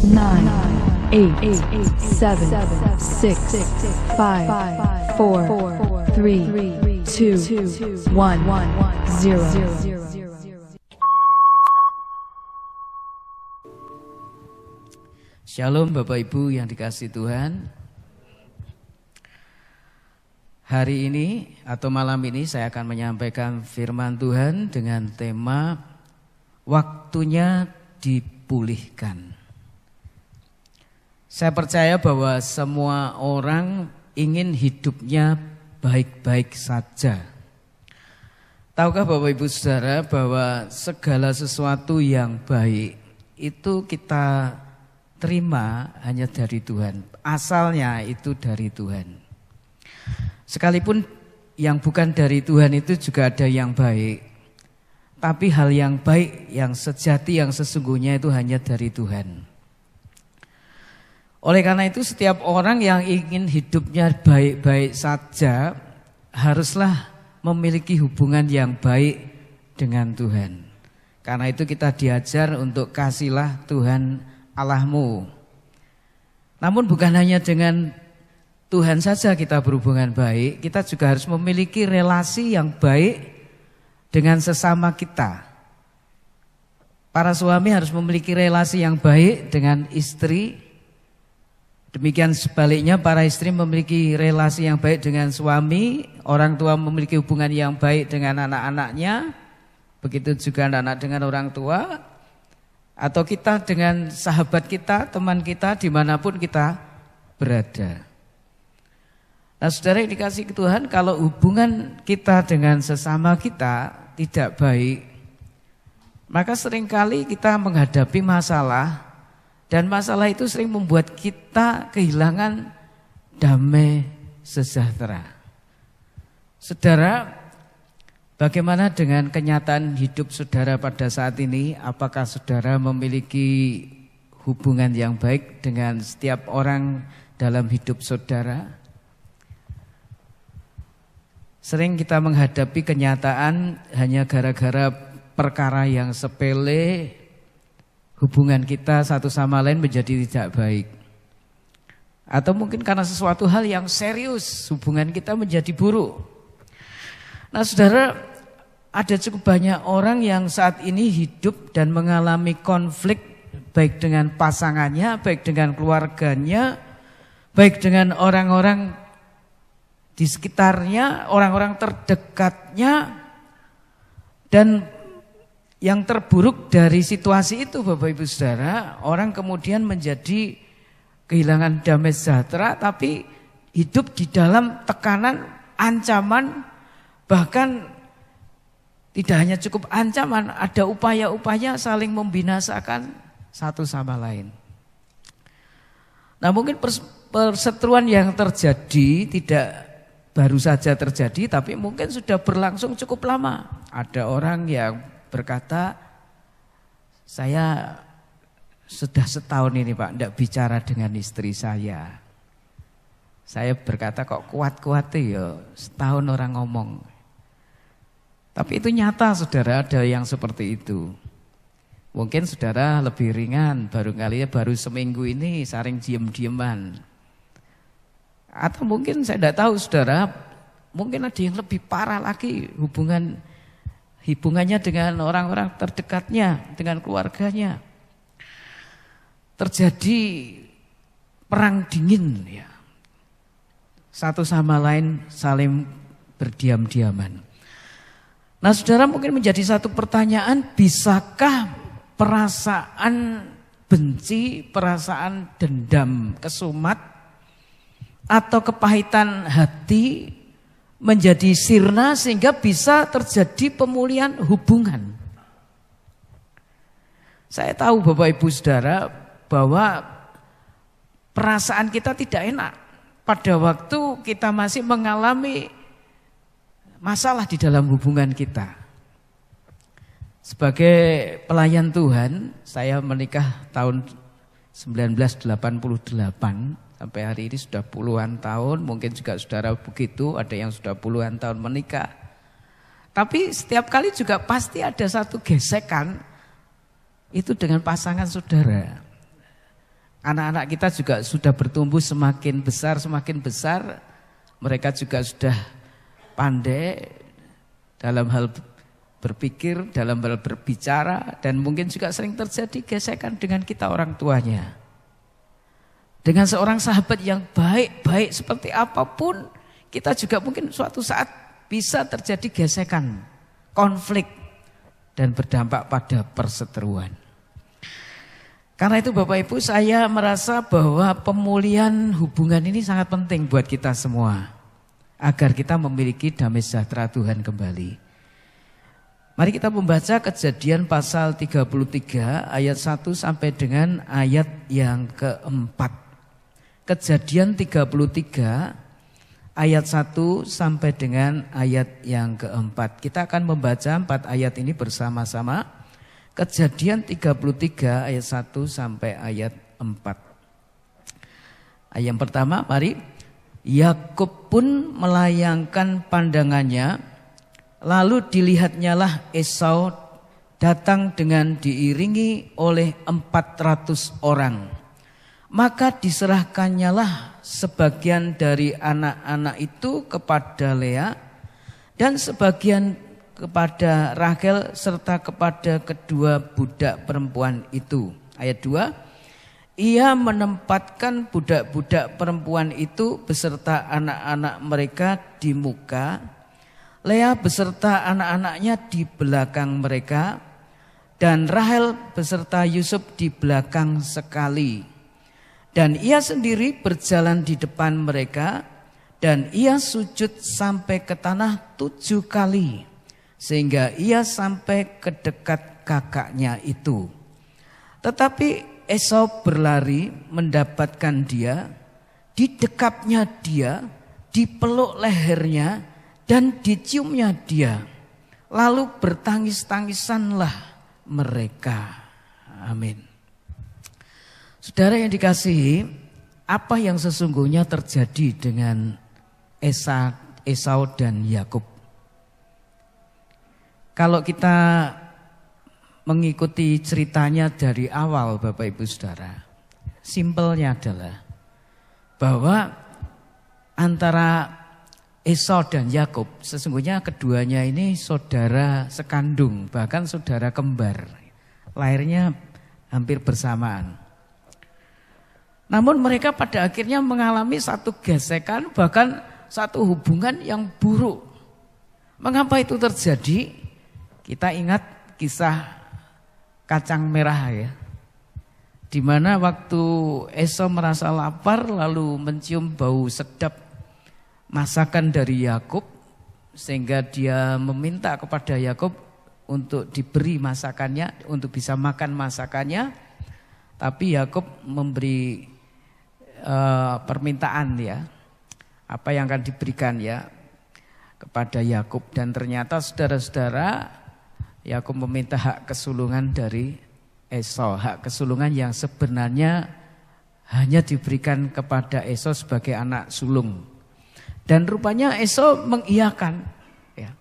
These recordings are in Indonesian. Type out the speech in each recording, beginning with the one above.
9, 8, 7, 6, 5, 4, 3, 2, 1, 0. Shalom Bapak Ibu yang dikasihi Tuhan. Hari ini atau malam ini saya akan menyampaikan firman Tuhan dengan tema waktunya dipulihkan. Saya percaya bahwa semua orang ingin hidupnya baik-baik saja. Tahukah Bapak Ibu Saudara bahwa segala sesuatu yang baik itu kita terima hanya dari Tuhan. Asalnya itu dari Tuhan. Sekalipun yang bukan dari Tuhan itu juga ada yang baik. Tapi hal yang baik, yang sejati, yang sesungguhnya itu hanya dari Tuhan. Oleh karena itu setiap orang yang ingin hidupnya baik-baik saja haruslah memiliki hubungan yang baik dengan Tuhan. Karena itu kita diajar untuk kasihlah Tuhan Allahmu. Namun bukan hanya dengan Tuhan saja kita berhubungan baik, kita juga harus memiliki relasi yang baik dengan sesama kita. Para suami harus memiliki relasi yang baik dengan istri. Demikian sebaliknya para istri memiliki relasi yang baik dengan suami. Orang tua memiliki hubungan yang baik dengan anak-anaknya. Begitu juga anak-anak dengan orang tua. Atau kita dengan sahabat kita, teman kita, dimanapun kita berada. Nah saudara yang dikasihi Tuhan, kalau hubungan kita dengan sesama kita tidak baik, maka seringkali kita menghadapi masalah, dan masalah itu sering membuat kita kehilangan damai sejahtera. Saudara, bagaimana dengan kenyataan hidup saudara pada saat ini? Apakah saudara memiliki hubungan yang baik dengan setiap orang dalam hidup saudara? Sering kita menghadapi kenyataan hanya gara-gara perkara yang sepele, hubungan kita satu sama lain menjadi tidak baik. Atau mungkin karena sesuatu hal yang serius, hubungan kita menjadi buruk. Nah saudara, ada cukup banyak orang yang saat ini hidup dan mengalami konflik baik dengan pasangannya, baik dengan keluarganya, baik dengan orang-orang di sekitarnya, orang-orang terdekatnya. Dan yang terburuk dari situasi itu Bapak Ibu Saudara, orang kemudian menjadi kehilangan damai sejahtera, tapi hidup di dalam tekanan, ancaman, bahkan tidak hanya cukup ancaman, ada upaya-upaya saling membinasakan satu sama lain. Nah mungkin perseteruan yang terjadi tidak baru saja terjadi, tapi mungkin sudah berlangsung cukup lama. Ada orang yang berkata, saya sudah setahun ini Pak tidak bicara dengan istri saya. Saya berkata kok kuat-kuat ya, setahun orang ngomong. Tapi itu nyata saudara, ada yang seperti itu. Mungkin saudara lebih ringan, baru seminggu ini saling diem-dieman. Atau mungkin saya tidak tahu saudara, mungkin ada yang lebih parah lagi hubungannya dengan orang-orang terdekatnya, dengan keluarganya. Terjadi perang dingin ya. Satu sama lain saling berdiam-diaman. Nah saudara, mungkin menjadi satu pertanyaan, bisakah perasaan benci, perasaan dendam, kesumat, atau kepahitan hati menjadi sirna sehingga bisa terjadi pemulihan hubungan? Saya tahu Bapak Ibu Saudara bahwa perasaan kita tidak enak pada waktu kita masih mengalami masalah di dalam hubungan kita. Sebagai pelayan Tuhan, saya menikah tahun 1988. Sampai hari ini sudah puluhan tahun, mungkin juga saudara begitu, ada yang sudah puluhan tahun menikah. Tapi setiap kali juga pasti ada satu gesekan, itu dengan pasangan saudara. Anak-anak kita juga sudah bertumbuh semakin besar. Mereka juga sudah pandai dalam hal berpikir, dalam hal berbicara, dan mungkin juga sering terjadi gesekan dengan kita orang tuanya. Dengan seorang sahabat yang baik seperti apapun, kita juga mungkin suatu saat bisa terjadi gesekan, konflik, dan berdampak pada perseteruan. Karena itu Bapak Ibu, saya merasa bahwa pemulihan hubungan ini sangat penting buat kita semua, agar kita memiliki damai sejahtera Tuhan kembali. Mari kita membaca Kejadian pasal 33 ayat 1 sampai dengan ayat yang keempat. Kejadian 33 ayat 1 sampai dengan ayat yang keempat. Kita akan membaca 4 ayat ini bersama-sama. Kejadian 33 ayat 1 sampai ayat 4. Ayat yang pertama, mari. Yakub pun melayangkan pandangannya, lalu dilihatnyalah Esau datang dengan diiringi oleh 400 orang. Maka diserahkannyalah sebagian dari anak-anak itu kepada Lea dan sebagian kepada Rahel serta kepada kedua budak perempuan itu. Ayat 2. Ia menempatkan budak-budak perempuan itu beserta anak-anak mereka di muka, Lea beserta anak-anaknya di belakang mereka, dan Rahel beserta Yusuf di belakang sekali. Dan ia sendiri berjalan di depan mereka, dan ia sujud sampai ke tanah 7 kali, sehingga ia sampai ke dekat kakaknya itu. Tetapi Esau berlari mendapatkan dia, didekapnya dia, dipeluk lehernya, dan diciumnya dia. Lalu bertangis-tangisanlah mereka. Amin. Saudara yang dikasihi, apa yang sesungguhnya terjadi dengan Esau dan Yakub? Kalau kita mengikuti ceritanya dari awal Bapak Ibu Saudara, simpelnya adalah bahwa antara Esau dan Yakub sesungguhnya keduanya ini saudara sekandung, bahkan saudara kembar. Lahirnya hampir bersamaan. Namun mereka pada akhirnya mengalami satu gesekan, bahkan satu hubungan yang buruk. Mengapa itu terjadi? Kita ingat kisah kacang merah ya, di mana waktu Esau merasa lapar lalu mencium bau sedap masakan dari Yakub, sehingga dia meminta kepada Yakub untuk diberi masakannya, untuk bisa makan masakannya. Tapi Yakub memberi permintaan ya, apa yang akan diberikan ya kepada Yakub, dan ternyata saudara-saudara, Yakub meminta hak kesulungan dari Esau, hak kesulungan yang sebenarnya hanya diberikan kepada Esau sebagai anak sulung. Dan rupanya Esau mengiyakan ya.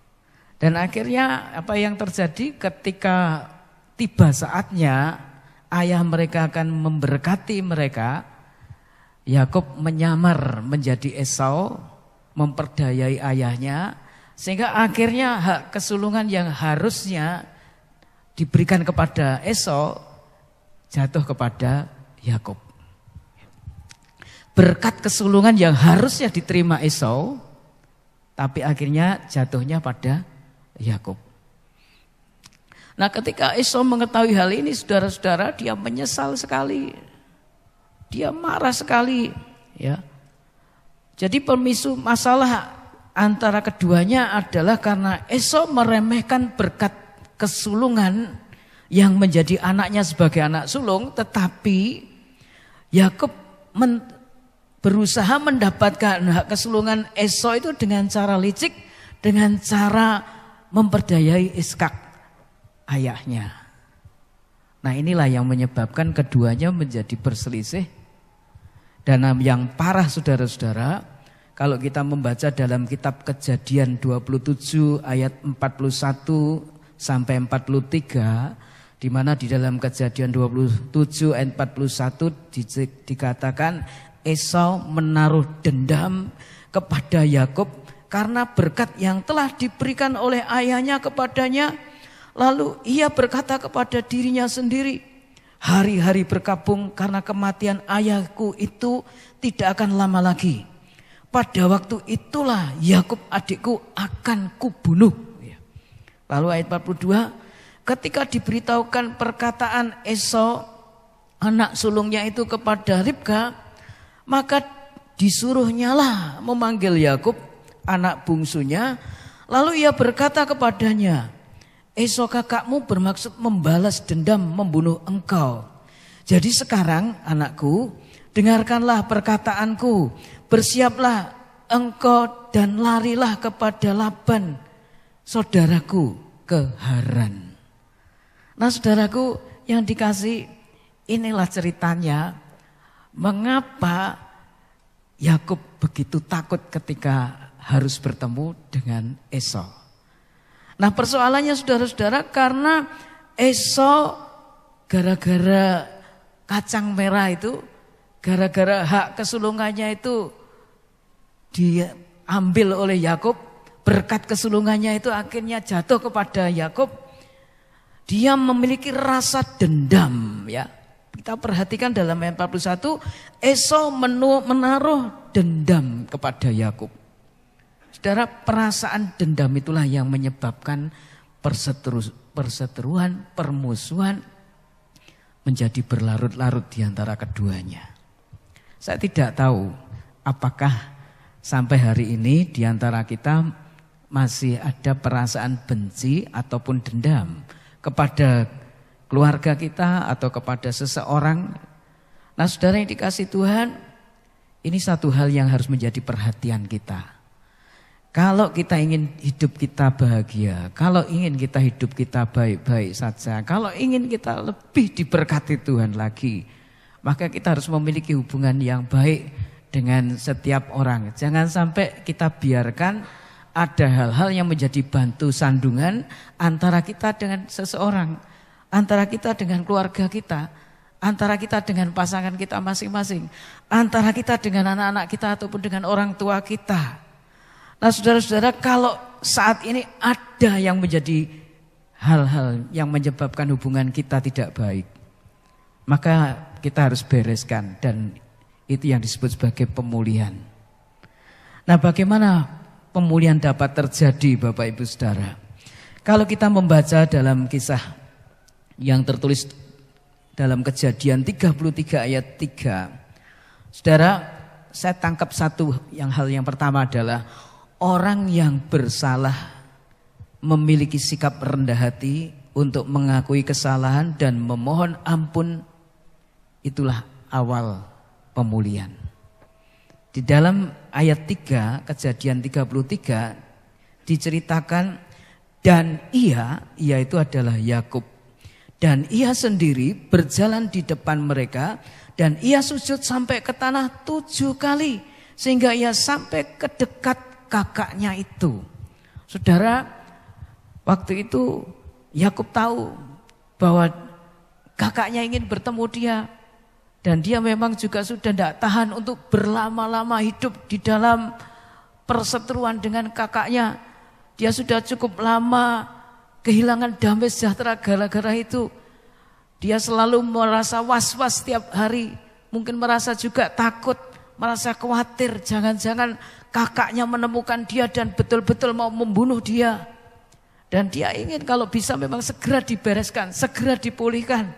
Dan akhirnya apa yang terjadi ketika tiba saatnya ayah mereka akan memberkati mereka, Yakub menyamar menjadi Esau, memperdayai ayahnya, sehingga akhirnya hak kesulungan yang harusnya diberikan kepada Esau jatuh kepada Yakub. Berkat kesulungan yang harusnya diterima Esau, tapi akhirnya jatuhnya pada Yakub. Nah, ketika Esau mengetahui hal ini, saudara-saudara, dia menyesal sekali. Dia marah sekali, ya. Jadi pemicu masalah antara keduanya adalah karena Esau meremehkan berkat kesulungan yang menjadi anaknya sebagai anak sulung, tetapi Yakub berusaha mendapatkan hak kesulungan Esau itu dengan cara licik, dengan cara memperdayai Iskak ayahnya. Nah, inilah yang menyebabkan keduanya menjadi berselisih. Dan yang parah saudara-saudara, kalau kita membaca dalam kitab Kejadian 27 ayat 41 sampai 43, Di mana di dalam Kejadian 27 ayat 41 dikatakan Esau menaruh dendam kepada Yakub karena berkat yang telah diberikan oleh ayahnya kepadanya. Lalu ia berkata kepada dirinya sendiri, hari-hari berkabung karena kematian ayahku itu tidak akan lama lagi. Pada waktu itulah Yakub adikku akan kubunuh. Lalu ayat 42, ketika diberitahukan perkataan Esau anak sulungnya itu kepada Ribka, maka disuruhnyalah memanggil Yakub anak bungsunya. Lalu ia berkata kepadanya, Esau kakakmu bermaksud membalas dendam membunuh engkau. Jadi sekarang anakku, dengarkanlah perkataanku, bersiaplah engkau dan larilah kepada Laban saudaraku ke Haran. Nah saudaraku yang dikasih, inilah ceritanya mengapa Yakub begitu takut ketika harus bertemu dengan Esau. Nah persoalannya saudara-saudara, karena Esau gara-gara kacang merah itu, gara-gara hak kesulungannya itu diambil oleh Yakub, berkat kesulungannya itu akhirnya jatuh kepada Yakub. Dia memiliki rasa dendam ya. Kita perhatikan dalam ayat 41, Esau menaruh dendam kepada Yakub. Saudara, perasaan dendam itulah yang menyebabkan perseteruan, permusuhan menjadi berlarut-larut di antara keduanya. Saya tidak tahu apakah sampai hari ini di antara kita masih ada perasaan benci ataupun dendam kepada keluarga kita atau kepada seseorang. Nah saudara yang dikasih Tuhan, ini satu hal yang harus menjadi perhatian kita. Kalau kita ingin hidup kita bahagia, kalau ingin kita hidup kita baik-baik saja, kalau ingin kita lebih diberkati Tuhan lagi, maka kita harus memiliki hubungan yang baik dengan setiap orang. Jangan sampai kita biarkan ada hal-hal yang menjadi bantu sandungan antara kita dengan seseorang, antara kita dengan keluarga kita, antara kita dengan pasangan kita masing-masing, antara kita dengan anak-anak kita ataupun dengan orang tua kita. Nah saudara-saudara, kalau saat ini ada yang menjadi hal-hal yang menyebabkan hubungan kita tidak baik, maka kita harus bereskan, dan itu yang disebut sebagai pemulihan. Nah bagaimana pemulihan dapat terjadi Bapak Ibu Saudara? Kalau kita membaca dalam kisah yang tertulis dalam Kejadian 33 ayat 3. Saudara, saya tangkap hal yang pertama adalah orang yang bersalah memiliki sikap rendah hati untuk mengakui kesalahan dan memohon ampun. Itulah awal pemulihan. Di dalam ayat 3, Kejadian 33 diceritakan, dan ia itu adalah Yakub, dan ia sendiri berjalan di depan mereka, dan ia sujud sampai ke tanah 7 kali, sehingga ia sampai ke dekat kakaknya itu. Saudara, waktu itu Yakub tahu bahwa kakaknya ingin bertemu dia. Dan dia memang juga sudah tidak tahan untuk berlama-lama hidup di dalam perseteruan dengan kakaknya. Dia sudah cukup lama kehilangan damai sejahtera gara-gara itu. Dia selalu merasa was-was setiap hari. Mungkin merasa juga takut, merasa khawatir. Jangan-jangan kakaknya menemukan dia dan betul-betul mau membunuh dia. Dan dia ingin kalau bisa memang segera dibereskan, segera dipulihkan.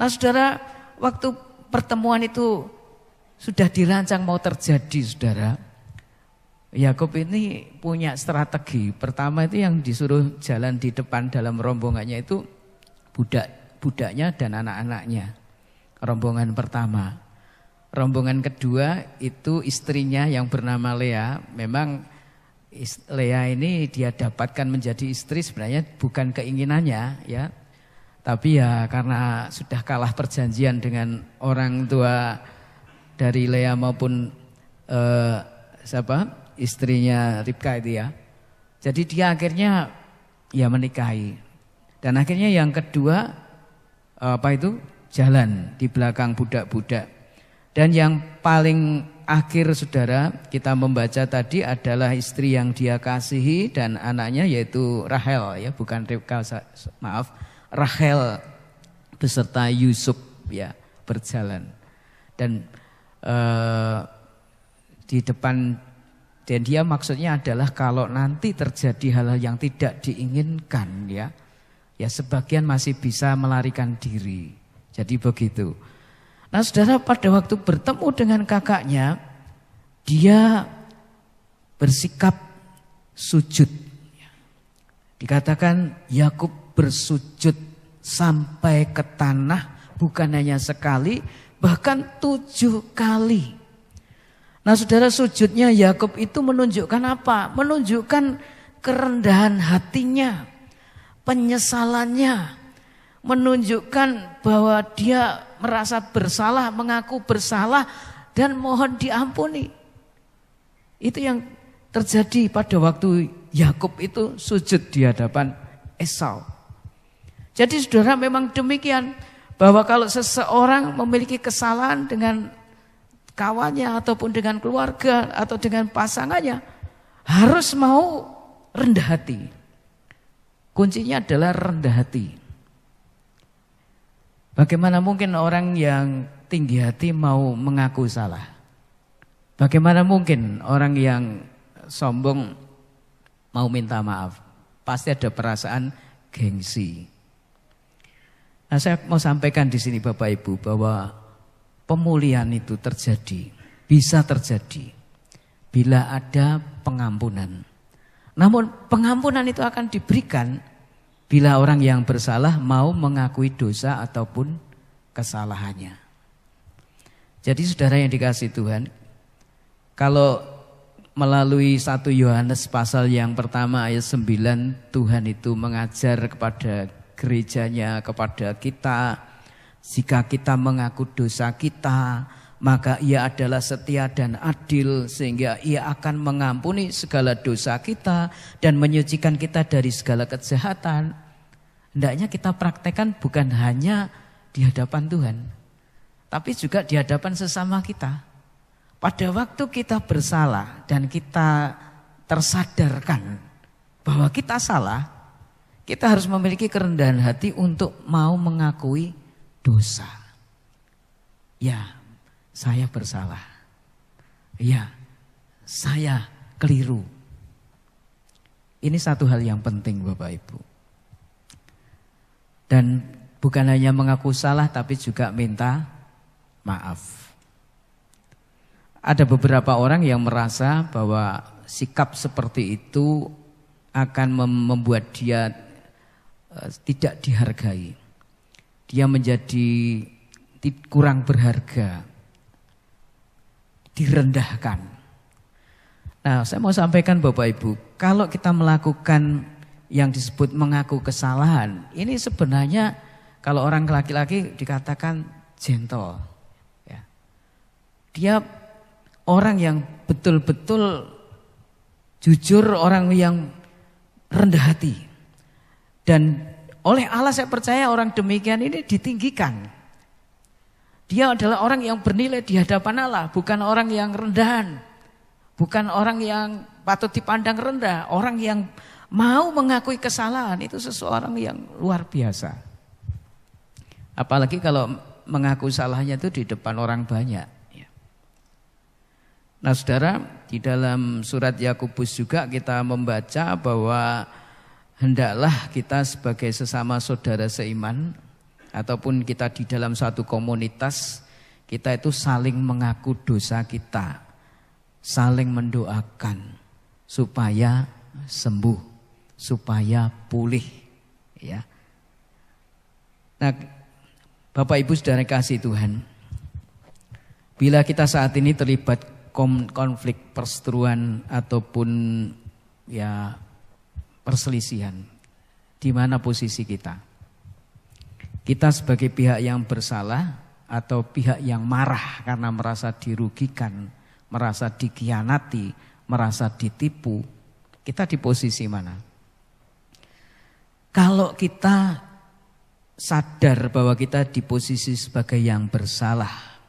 Nah saudara, waktu pertemuan itu sudah dirancang mau terjadi, saudara, Yakub ini punya strategi. Pertama itu yang disuruh jalan di depan dalam rombongannya itu budaknya dan anak-anaknya. Rombongan pertama. Rombongan kedua itu istrinya yang bernama Lea. Memang Lea ini dia dapatkan menjadi istri sebenarnya bukan keinginannya ya. Tapi ya karena sudah kalah perjanjian dengan orang tua dari Lea maupun istrinya Ribka itu ya. Jadi dia akhirnya ya menikahi. Dan akhirnya yang kedua jalan di belakang budak-budak. Dan yang paling akhir saudara kita membaca tadi adalah istri yang dia kasihi dan anaknya yaitu Rahel ya, bukan Ribka, maaf, Rahel beserta Yusuf ya berjalan. Dan di depan, dan dia maksudnya adalah kalau nanti terjadi hal-hal yang tidak diinginkan ya sebagian masih bisa melarikan diri. Jadi begitu. Nah saudara, pada waktu bertemu dengan kakaknya, dia bersikap sujud. Dikatakan Yakub bersujud sampai ke tanah, bukan hanya sekali, bahkan 7 kali. Nah saudara, sujudnya Yakub itu menunjukkan apa? Menunjukkan kerendahan hatinya, penyesalannya, menunjukkan bahwa dia merasa bersalah, mengaku bersalah dan mohon diampuni. Itu yang terjadi pada waktu Yakub itu sujud di hadapan Esau. Jadi saudara, memang demikian, bahwa kalau seseorang memiliki kesalahan dengan kawannya ataupun dengan keluarga atau dengan pasangannya, harus mau rendah hati. Kuncinya adalah rendah hati. Bagaimana mungkin orang yang tinggi hati mau mengaku salah? Bagaimana mungkin orang yang sombong mau minta maaf? Pasti ada perasaan gengsi. Nah, saya mau sampaikan di sini Bapak Ibu bahwa pemulihan itu terjadi, bisa terjadi bila ada pengampunan. Namun pengampunan itu akan diberikan bila orang yang bersalah mau mengakui dosa ataupun kesalahannya. Jadi saudara yang dikasihi Tuhan, kalau melalui 1 Yohanes pasal yang pertama ayat 9, Tuhan itu mengajar kepada gerejanya, kepada kita, jika kita mengaku dosa kita, maka Ia adalah setia dan adil sehingga Ia akan mengampuni segala dosa kita dan menyucikan kita dari segala kejahatan. Hendaknya kita praktekkan bukan hanya di hadapan Tuhan, tapi juga di hadapan sesama kita. Pada waktu kita bersalah dan kita tersadarkan bahwa kita salah, kita harus memiliki kerendahan hati untuk mau mengakui dosa. Ya, saya bersalah. Ya, saya keliru. Ini satu hal yang penting Bapak Ibu. Dan bukan hanya mengaku salah tapi juga minta maaf. Ada beberapa orang yang merasa bahwa sikap seperti itu akan membuat dia tidak dihargai. Dia menjadi kurang berharga, direndahkan. Nah, saya mau sampaikan Bapak Ibu, kalau kita melakukan yang disebut mengaku kesalahan, ini sebenarnya kalau orang laki-laki dikatakan gentle. Ya. Dia orang yang betul-betul jujur, orang yang rendah hati. Dan oleh Allah saya percaya orang demikian ini ditinggikan. Dia adalah orang yang bernilai di hadapan Allah, bukan orang yang rendahan. Bukan orang yang patut dipandang rendah, orang yang mau mengakui kesalahan itu seseorang yang luar biasa. Apalagi kalau mengaku salahnya itu di depan orang banyak. Nah saudara, di dalam surat Yakobus juga kita membaca bahwa hendaklah kita sebagai sesama saudara seiman ataupun kita di dalam satu komunitas, kita itu saling mengaku dosa kita, saling mendoakan supaya sembuh, supaya pulih, ya. Nah, Bapak Ibu saudara kasih Tuhan, bila kita saat ini terlibat konflik perseteruan ataupun ya perselisihan, di mana posisi kita? Kita sebagai pihak yang bersalah atau pihak yang marah karena merasa dirugikan, merasa dikhianati, merasa ditipu, kita di posisi mana? Kalau kita sadar bahwa kita di posisi sebagai yang bersalah,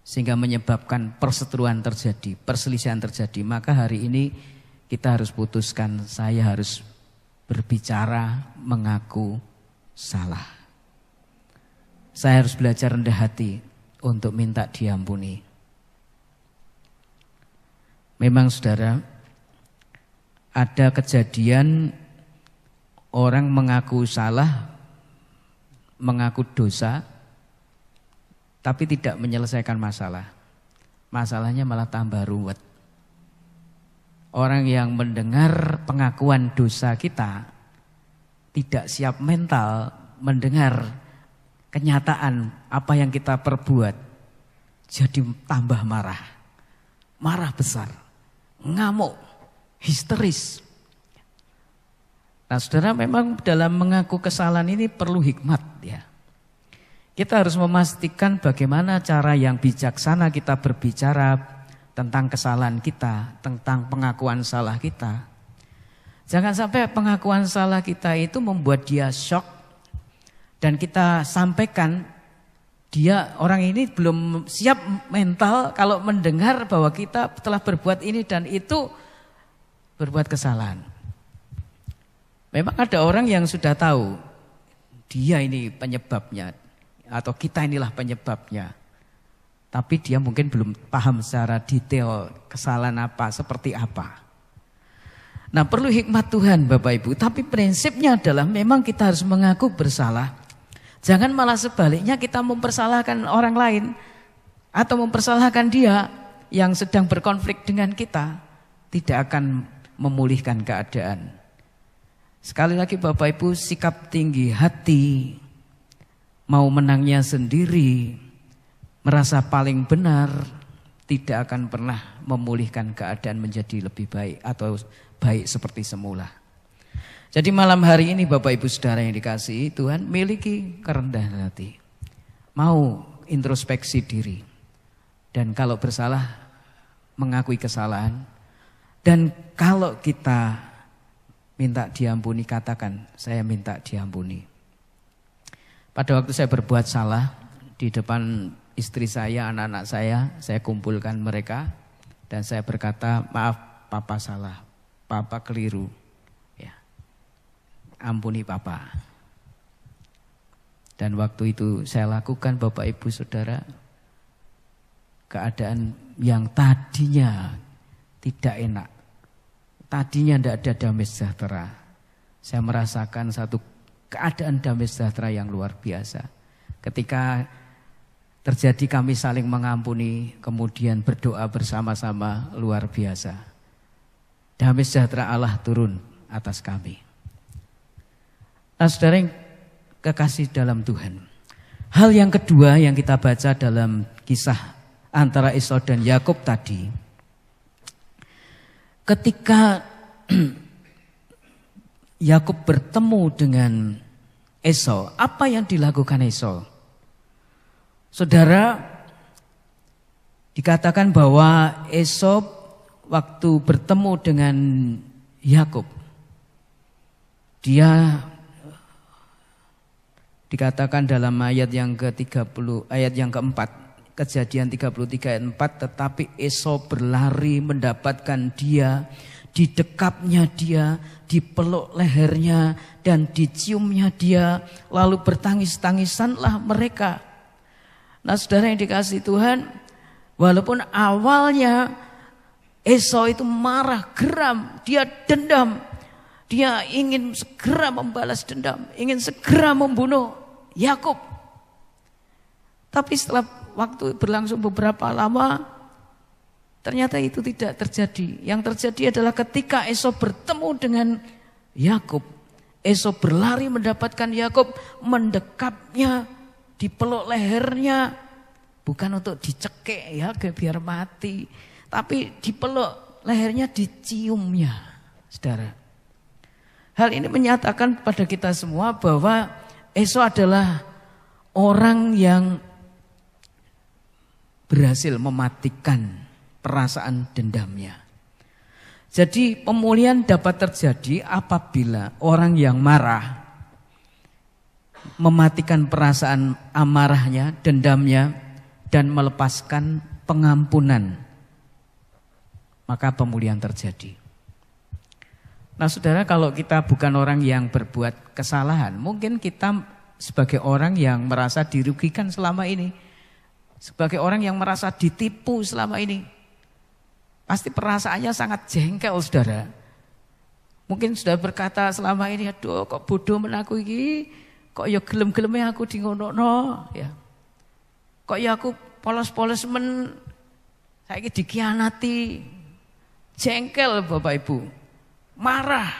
sehingga menyebabkan perseteruan terjadi, perselisihan terjadi, maka hari ini kita harus putuskan, saya harus berbicara, mengaku salah. Saya harus belajar rendah hati untuk minta diampuni. Memang saudara, ada kejadian orang mengaku salah, mengaku dosa, tapi tidak menyelesaikan masalah. Masalahnya malah tambah ruwet. Orang yang mendengar pengakuan dosa kita tidak siap mental mendengar kenyataan apa yang kita perbuat, jadi tambah marah. Marah besar, ngamuk, histeris. Nah saudara, memang dalam mengaku kesalahan ini perlu hikmat ya. Kita harus memastikan bagaimana cara yang bijaksana kita berbicara tentang kesalahan kita, tentang pengakuan salah kita. Jangan sampai pengakuan salah kita itu membuat dia shock dan kita sampaikan orang ini belum siap mental kalau mendengar bahwa kita telah berbuat ini dan itu berbuat kesalahan. Memang ada orang yang sudah tahu dia ini penyebabnya atau kita inilah penyebabnya. Tapi dia mungkin belum paham secara detail kesalahan apa, seperti apa. Nah perlu hikmat Tuhan Bapak Ibu, tapi prinsipnya adalah memang kita harus mengaku bersalah. Jangan malah sebaliknya kita mempersalahkan orang lain atau mempersalahkan dia yang sedang berkonflik dengan kita. Tidak akan memulihkan keadaan. Sekali lagi Bapak Ibu, sikap tinggi hati, mau menangnya sendiri, merasa paling benar, tidak akan pernah memulihkan keadaan menjadi lebih baik atau baik seperti semula. Jadi malam hari ini Bapak Ibu Saudara yang dikasihi Tuhan, miliki kerendahan hati. Mau introspeksi diri. Dan kalau bersalah, mengakui kesalahan. Dan kalau kita minta diampuni, katakan, saya minta diampuni. Pada waktu saya berbuat salah, di depan istri saya, anak-anak saya kumpulkan mereka. Dan saya berkata, maaf papa salah, papa keliru. Ampuni papa. Dan waktu itu saya lakukan Bapak Ibu Saudara, keadaan yang tadinya tidak enak, tadinya tidak ada damai sejahtera, saya merasakan satu keadaan damai sejahtera yang luar biasa. Ketika terjadi kami saling mengampuni, kemudian berdoa bersama-sama, luar biasa. Damai sejahtera Allah turun atas kami. Nah saudara yang kekasih dalam Tuhan, hal yang kedua yang kita baca dalam kisah antara Esau dan Yakub tadi, ketika Yakub bertemu dengan Esau, apa yang dilakukan Esau? Saudara, dikatakan bahwa Esau waktu bertemu dengan Yakub, dia dikatakan dalam ayat yang ke-30, ayat yang keempat, Kejadian 33 ayat 4, tetapi Esau berlari mendapatkan dia, didekapnya dia, dipeluk lehernya dan diciumnya dia, lalu bertangis-tangisanlah mereka. Nah saudara yang dikasihi Tuhan, walaupun awalnya Esau itu marah, geram, dia dendam, dia ingin segera membalas dendam, ingin segera membunuh Yakub. Tapi setelah waktu berlangsung beberapa lama, ternyata itu tidak terjadi. Yang terjadi adalah ketika Esau bertemu dengan Yakub, Esau berlari mendapatkan Yakub, mendekapnya, dipeluk lehernya, bukan untuk dicekik ya biar mati, tapi dipeluk lehernya, diciumnya. Saudara, hal ini menyatakan kepada kita semua bahwa Esau adalah orang yang berhasil mematikan perasaan dendamnya. Jadi pemulihan dapat terjadi apabila orang yang marah mematikan perasaan amarahnya, dendamnya, dan melepaskan pengampunan, maka pemulihan terjadi. Nah saudara, kalau kita bukan orang yang berbuat kesalahan, mungkin kita sebagai orang yang merasa dirugikan selama ini, sebagai orang yang merasa ditipu selama ini, pasti perasaannya sangat jengkel saudara. Mungkin sudah berkata selama ini, aduh kok bodoh menaku iki, kok ya gelem-geleme aku di ngono-no, ya. Kok ya aku polos-polos men, saiki dikhianati, jengkel Bapak Ibu, marah.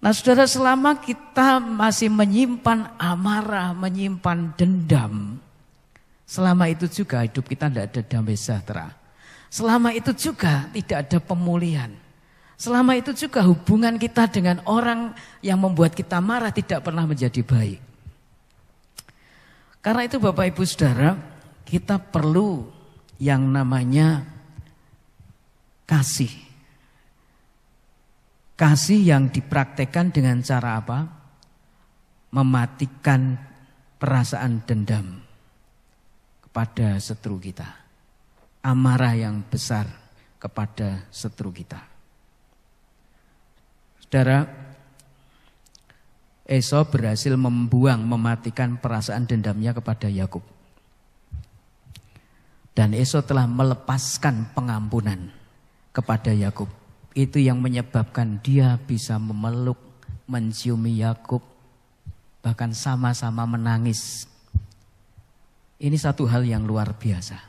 Nah saudara, selama kita masih menyimpan amarah, menyimpan dendam, selama itu juga hidup kita tidak ada damai sejahtera. Selama itu juga tidak ada pemulihan. Selama itu juga hubungan kita dengan orang yang membuat kita marah tidak pernah menjadi baik. Karena itu Bapak Ibu Saudara, kita perlu yang namanya kasih. Kasih yang dipraktekkan dengan cara apa? Mematikan perasaan dendam kepada setru kita. Amarah yang besar kepada setru kita. Saudara, Esau berhasil mematikan perasaan dendamnya kepada Yakub. Dan Esau telah melepaskan pengampunan kepada Yakub. Itu yang menyebabkan dia bisa memeluk, menciumi Yakub, bahkan sama-sama menangis. Ini satu hal yang luar biasa.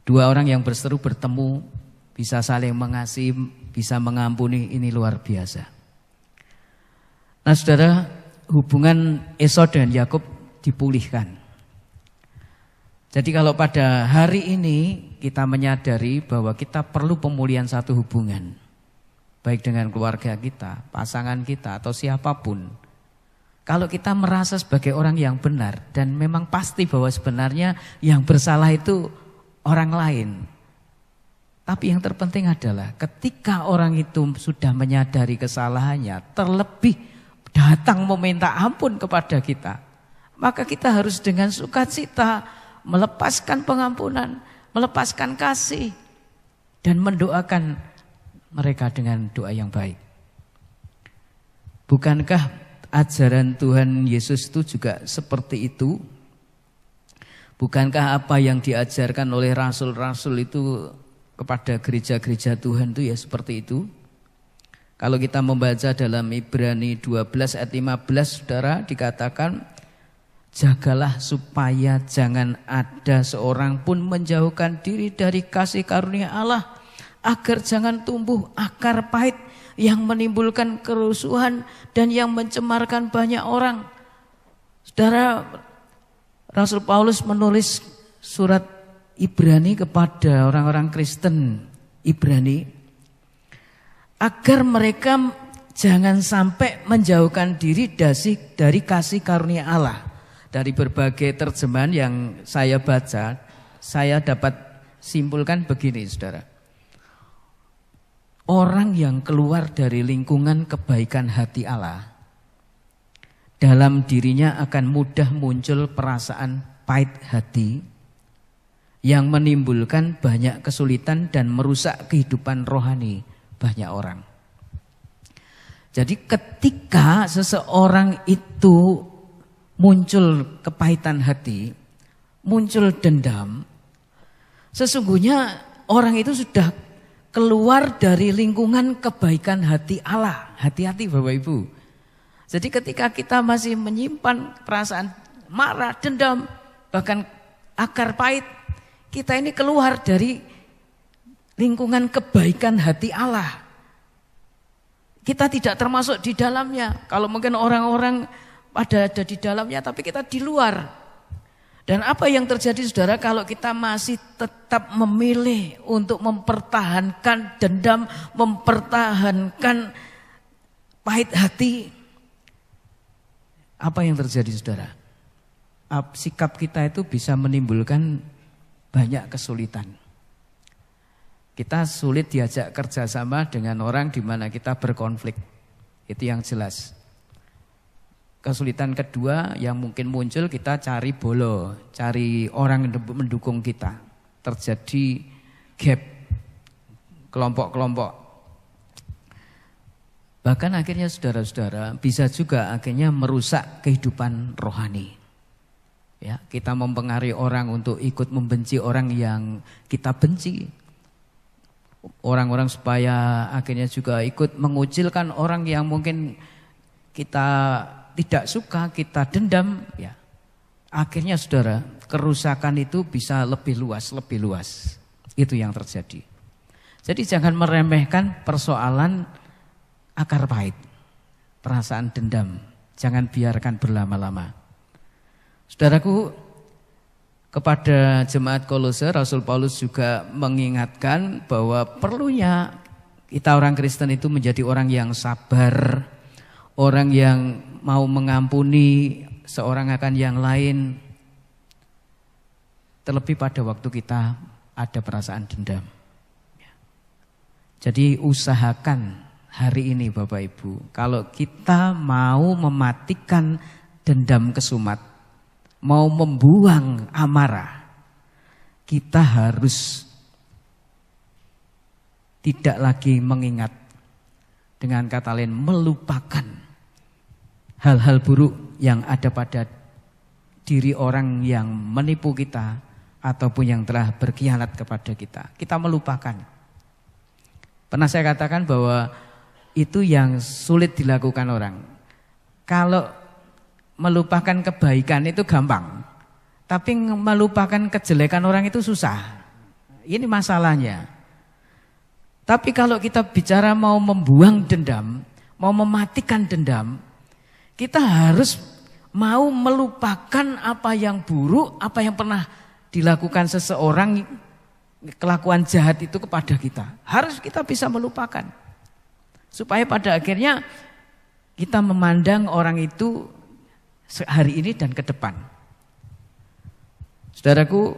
Dua orang yang berseru bertemu, bisa saling mengasihi, bisa mengampuni, ini luar biasa. Nah saudara, hubungan Esau dan Yakub dipulihkan. Jadi kalau pada hari ini kita menyadari bahwa kita perlu pemulihan satu hubungan, baik dengan keluarga kita, pasangan kita, atau siapapun. Kalau kita merasa sebagai orang yang benar, dan memang pasti bahwa sebenarnya yang bersalah itu orang lain. Tapi yang terpenting adalah ketika orang itu sudah menyadari kesalahannya, terlebih datang meminta ampun kepada kita, maka kita harus dengan sukacita melepaskan pengampunan, melepaskan kasih, dan mendoakan mereka dengan doa yang baik. Bukankah ajaran Tuhan Yesus itu juga seperti itu? Bukankah apa yang diajarkan oleh rasul-rasul itu kepada gereja-gereja Tuhan itu ya seperti itu? Kalau kita membaca dalam Ibrani 12 ayat 15, saudara, dikatakan, jagalah supaya jangan ada seorang pun menjauhkan diri dari kasih karunia Allah, agar jangan tumbuh akar pahit yang menimbulkan kerusuhan dan yang mencemarkan banyak orang. Saudara, Rasul Paulus menulis surat Ibrani kepada orang-orang Kristen Ibrani, agar mereka jangan sampai menjauhkan diri dari kasih karunia Allah. Dari berbagai terjemahan yang saya baca, saya dapat simpulkan begini saudara. Orang yang keluar dari lingkungan kebaikan hati Allah, dalam dirinya akan mudah muncul perasaan pahit hati yang menimbulkan banyak kesulitan dan merusak kehidupan rohani banyak orang. Jadi ketika seseorang itu muncul kepahitan hati, muncul dendam, sesungguhnya orang itu sudah keluar dari lingkungan kebaikan hati Allah. Hati-hati Bapak Ibu. Jadi ketika kita masih menyimpan perasaan marah, dendam, bahkan akar pahit, kita ini keluar dari lingkungan kebaikan hati Allah. Kita tidak termasuk di dalamnya. Kalau mungkin orang-orang ada di dalamnya, tapi kita di luar. Dan apa yang terjadi saudara kalau kita masih tetap memilih untuk mempertahankan dendam, mempertahankan pahit hati, apa yang terjadi saudara? Sikap kita itu bisa menimbulkan banyak kesulitan. Kita sulit diajak kerjasama dengan orang di mana kita berkonflik. Itu yang jelas. Kesulitan kedua yang mungkin muncul, kita cari bolo, cari orang yang mendukung kita. Terjadi gap, kelompok-kelompok. Bahkan akhirnya saudara-saudara bisa juga akhirnya merusak kehidupan rohani. Ya, kita mempengaruhi orang untuk ikut membenci orang yang kita benci. Orang-orang supaya akhirnya juga ikut mengucilkan orang yang mungkin kita tidak suka, kita dendam, ya. Akhirnya saudara, kerusakan itu bisa lebih luas. Itu yang terjadi. Jadi jangan meremehkan persoalan akar pahit, perasaan dendam. Jangan biarkan berlama-lama. Saudaraku, kepada jemaat Kolose, Rasul Paulus juga mengingatkan bahwa perlunya kita orang Kristen itu menjadi orang yang sabar, orang yang mau mengampuni seorang akan yang lain, terlebih pada waktu kita ada perasaan dendam. Jadi usahakan hari ini Bapak Ibu, kalau kita mau mematikan dendam kesumat, mau membuang amarah, kita harus tidak lagi mengingat, dengan kata lain melupakan hal-hal buruk yang ada pada diri orang yang menipu kita ataupun yang telah berkhianat kepada kita. Kita melupakan. Pernah saya katakan bahwa itu yang sulit dilakukan orang. Kalau melupakan kebaikan itu gampang, tapi melupakan kejelekan orang itu susah. Ini masalahnya. Tapi kalau kita bicara mau membuang dendam, mau mematikan dendam, kita harus mau melupakan apa yang buruk, apa yang pernah dilakukan seseorang, kelakuan jahat itu kepada kita. Harus kita bisa melupakan. Supaya pada akhirnya kita memandang orang itu hari ini dan ke depan. Saudaraku,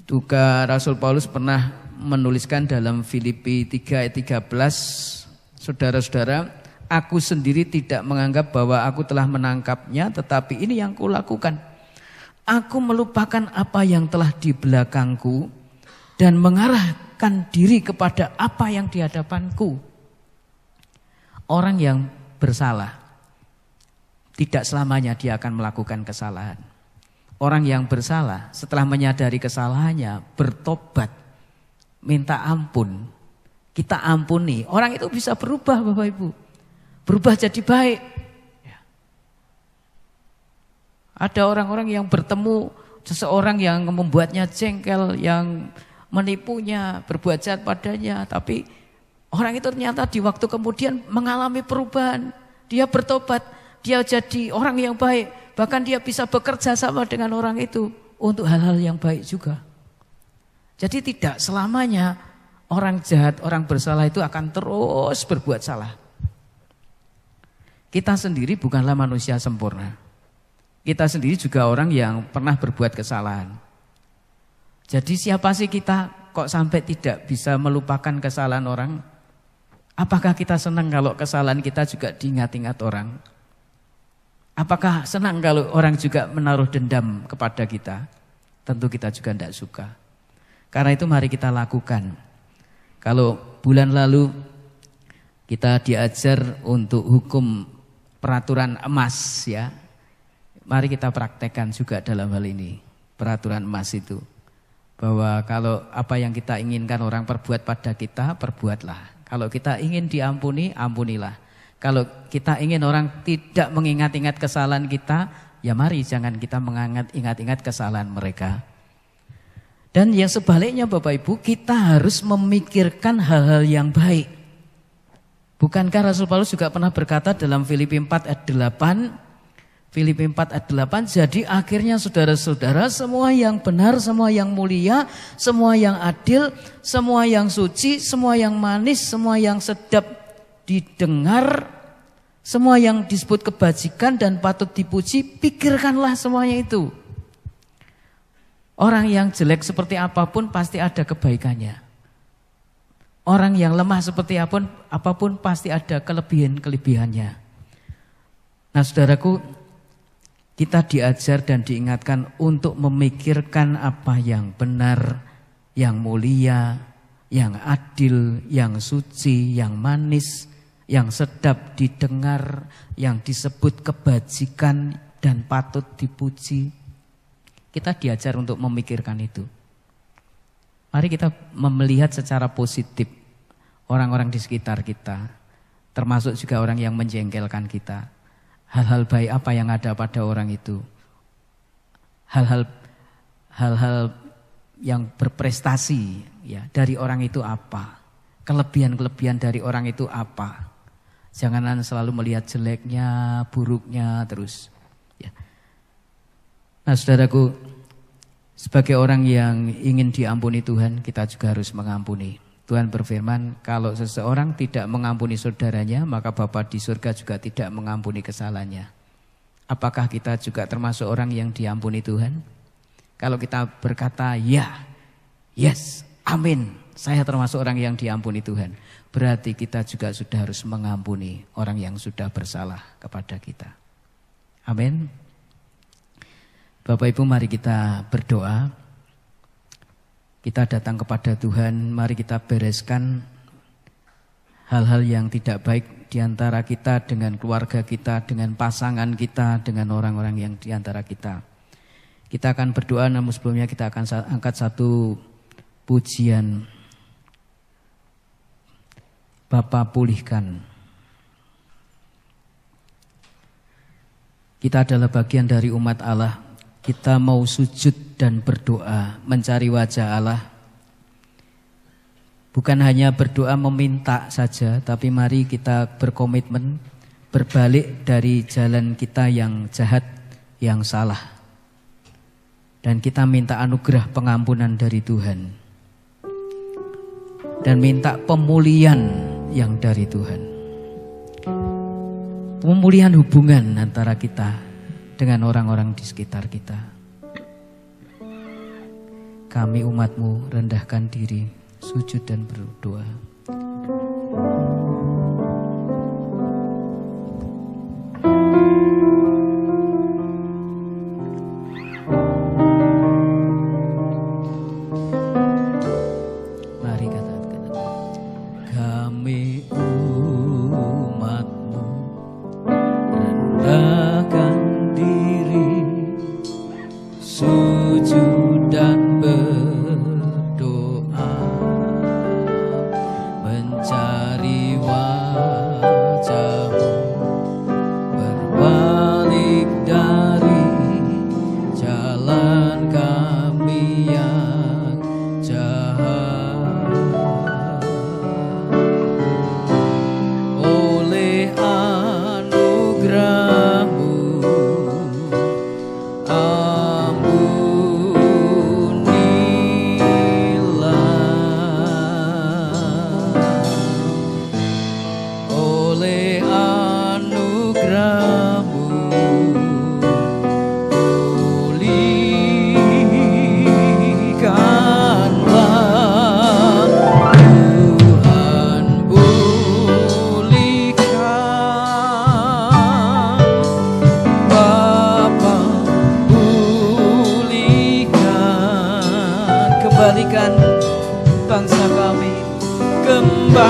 juga Rasul Paulus pernah menuliskan dalam Filipi 3 ayat 13, saudara-saudara, aku sendiri tidak menganggap bahwa aku telah menangkapnya, tetapi ini yang kulakukan. Aku melupakan apa yang telah di belakangku dan mengarahkan diri kepada apa yang di hadapanku. Orang yang bersalah tidak selamanya dia akan melakukan kesalahan. Orang yang bersalah setelah menyadari kesalahannya, bertobat, minta ampun, kita ampuni. Orang itu bisa berubah Bapak Ibu. Berubah jadi baik. Ada orang-orang yang bertemu seseorang yang membuatnya jengkel, yang menipunya, berbuat jahat padanya, tapi orang itu ternyata di waktu kemudian mengalami perubahan. Dia bertobat, dia jadi orang yang baik, bahkan dia bisa bekerja sama dengan orang itu untuk hal-hal yang baik juga. Jadi tidak selamanya orang jahat, orang bersalah itu akan terus berbuat salah. Kita sendiri bukanlah manusia sempurna. Kita sendiri juga orang yang pernah berbuat kesalahan. Jadi siapa sih kita kok sampai tidak bisa melupakan kesalahan orang? Apakah kita senang kalau kesalahan kita juga diingat-ingat orang? Apakah senang kalau orang juga menaruh dendam kepada kita? Tentu kita juga tidak suka. Karena itu mari kita lakukan. Kalau bulan lalu kita diajar untuk hukum peraturan emas, ya, mari kita praktekkan juga dalam hal ini. Peraturan emas itu, bahwa kalau apa yang kita inginkan orang perbuat pada kita, perbuatlah. Kalau kita ingin diampuni, ampunilah. Kalau kita ingin orang tidak mengingat-ingat kesalahan kita, ya mari jangan kita mengingat-ingat kesalahan mereka. Dan yang sebaliknya Bapak Ibu, kita harus memikirkan hal-hal yang baik. Bukankah Rasul Paulus juga pernah berkata dalam Filipi 4 ayat 8, Filipi 4 ayat 8, jadi akhirnya saudara-saudara, semua yang benar, semua yang mulia, semua yang adil, semua yang suci, semua yang manis, semua yang sedap didengar, semua yang disebut kebajikan dan patut dipuji, pikirkanlah semuanya itu. Orang yang jelek seperti apapun pasti ada kebaikannya. Orang yang lemah seperti apapun pasti ada kelebihan-kelebihannya. Nah saudaraku, kita diajar dan diingatkan untuk memikirkan apa yang benar, yang mulia, yang adil, yang suci, yang manis, yang sedap didengar, yang disebut kebajikan dan patut dipuji. Kita diajar untuk memikirkan itu. Mari kita melihat secara positif orang-orang di sekitar kita, termasuk juga orang yang menjengkelkan kita. Hal-hal baik apa yang ada pada orang itu. Hal-hal yang berprestasi ya dari orang itu apa? Kelebihan-kelebihan dari orang itu apa? Jangan selalu melihat jeleknya, buruknya terus. Ya. Nah saudaraku, sebagai orang yang ingin diampuni Tuhan, kita juga harus mengampuni. Tuhan berfirman, kalau seseorang tidak mengampuni saudaranya, maka Bapa di surga juga tidak mengampuni kesalahannya. Apakah kita juga termasuk orang yang diampuni Tuhan? Kalau kita berkata, ya, yes, amin, saya termasuk orang yang diampuni Tuhan, berarti kita juga sudah harus mengampuni orang yang sudah bersalah kepada kita. Amin. Bapak Ibu, mari kita berdoa. Kita datang kepada Tuhan, mari kita bereskan hal-hal yang tidak baik di antara kita dengan keluarga kita, dengan pasangan kita, dengan orang-orang yang di antara kita. Kita akan berdoa, namun sebelumnya kita akan angkat satu pujian. Bapa pulihkan. Kita adalah bagian dari umat Allah. Kita mau sujud dan berdoa, mencari wajah Allah. Bukan hanya berdoa meminta saja, tapi mari kita berkomitmen berbalik dari jalan kita yang jahat, yang salah. Dan kita minta anugerah pengampunan dari Tuhan. Dan minta pemulihan yang dari Tuhan. Pemulihan hubungan antara kita dengan orang-orang di sekitar kita. Kami umat-Mu rendahkan diri, sujud dan berdoa. Mari katakan, kami umat-Mu rendahkan diri, sujud dan berdoa, mencari wajah-Mu, berbalik dari jalan kami yang jahat. Oleh anugerah-Mu kembalikan bangsa kami, kembalikan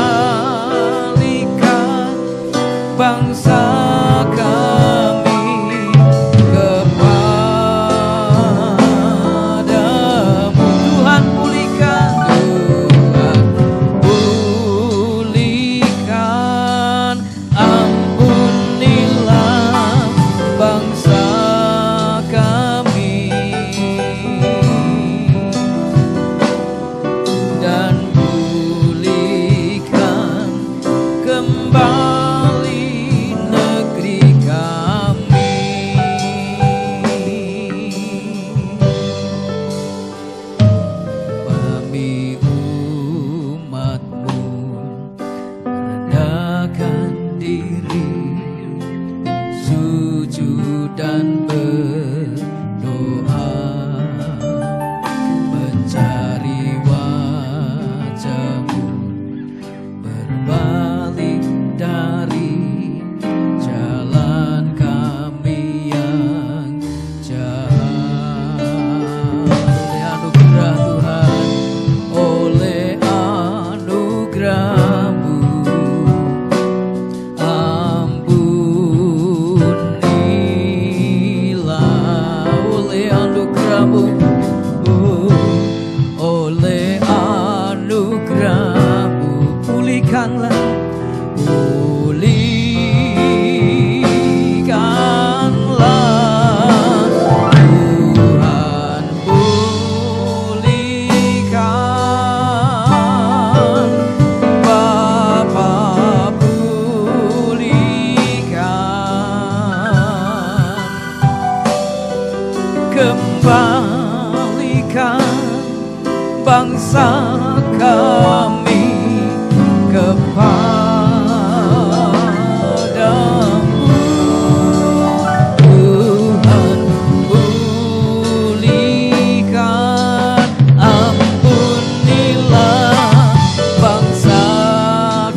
bangsa kami kepadamu. Tuhan pulihkan, Tuhan pulihkan, ampunilah bangsa kami. Dan pulihkan kembali negeri kami. Kami umat-Mu merendahkan diri, sujud dan berdoa, mencari wajah-Mu, berbalik dari jalan kami bangsa kami kepadamu. Tuhan pulihkan, ampunilah bangsa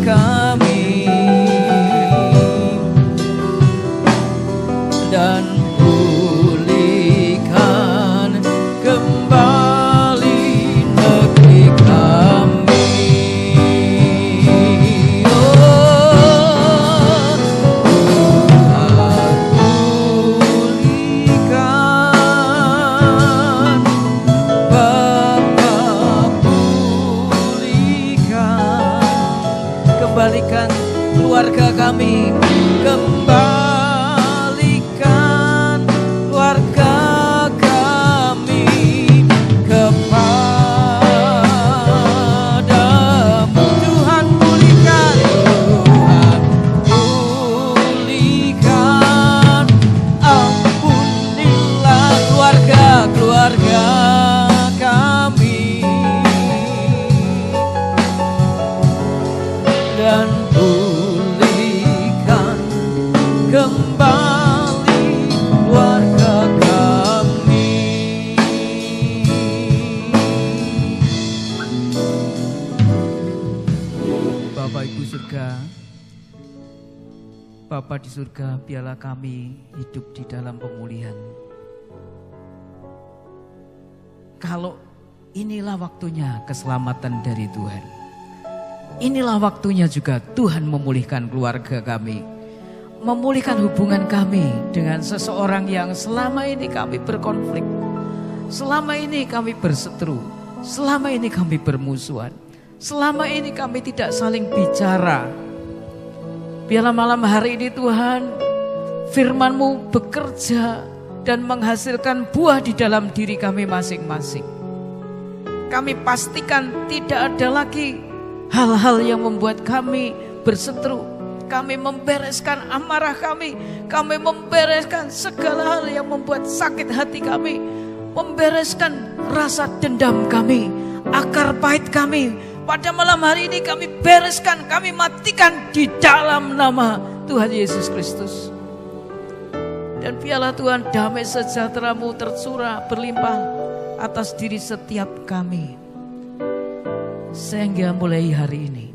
kami, dan pulihkan kembali negeri kami. Kembalikan keluarga kami, kembalikan keluarga kami kepadamu. Tuhan pulihkan, Tuhan pulihkan, ampunilah keluarga kami, dan pulihkan kembali keluarga kami. Bapa Ibu surga, Bapa di surga, biarlah kami hidup di dalam pemulihan. Kalau inilah waktunya keselamatan dari Tuhan, inilah waktunya juga Tuhan memulihkan keluarga kami, memulihkan hubungan kami dengan seseorang yang selama ini kami berkonflik, selama ini kami berseteru, selama ini kami bermusuhan, selama ini kami tidak saling bicara. Biarlah malam hari ini Tuhan, firman-Mu bekerja dan menghasilkan buah di dalam diri kami masing-masing. Kami pastikan tidak ada lagi hal-hal yang membuat kami berseteru. Kami membereskan amarah kami membereskan segala hal yang membuat sakit hati kami, membereskan rasa dendam kami, akar pahit kami. Pada malam hari ini kami bereskan, kami matikan di dalam nama Tuhan Yesus Kristus. Dan biarlah Tuhan damai sejahtera-Mu tercurah berlimpah atas diri setiap kami. Sehingga mulai hari ini,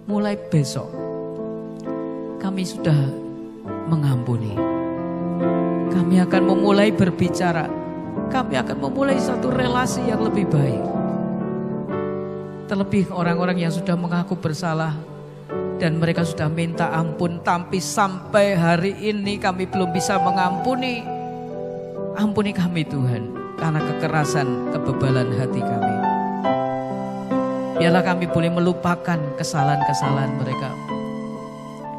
mulai besok, kami sudah mengampuni. Kami akan memulai berbicara. Kami akan memulai satu relasi yang lebih baik. Terlebih orang-orang yang sudah mengaku bersalah dan mereka sudah minta ampun, tapi sampai hari ini kami belum bisa mengampuni. Ampuni kami Tuhan, karena kekerasan, kebebalan hati kami. Biarlah kami boleh melupakan kesalahan-kesalahan mereka.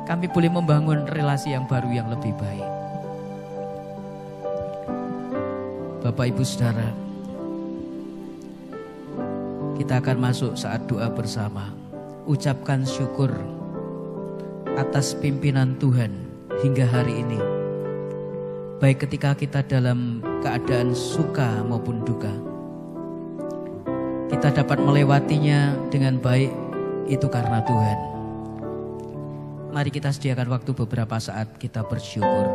Kami boleh membangun relasi yang baru yang lebih baik. Bapak Ibu Saudara, kita akan masuk saat doa bersama. Ucapkan syukur atas pimpinan Tuhan hingga hari ini. Baik ketika kita dalam keadaan suka maupun duka, kita dapat melewatinya dengan baik, itu karena Tuhan. Mari kita sediakan waktu beberapa saat kita bersyukur.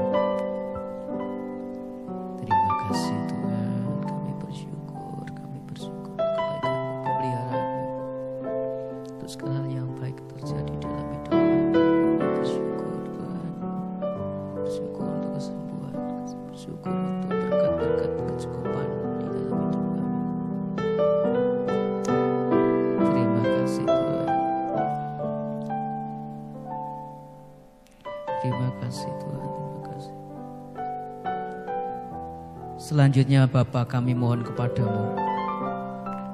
Terima kasih Tuhan, kami bersyukur kebaikan-Mu, pemeliharaan-Mu, untuk segala hal yang baik terjadi dalam hidup kami. Bersyukur Tuhan, bersyukur untuk kesembuhan, bersyukur untuk berkat-berkat kecukupan di dalam hidup kami. Terima kasih Tuhan. Terima kasih Tuhan, terima kasih. Selanjutnya Bapa, kami mohon kepadamu,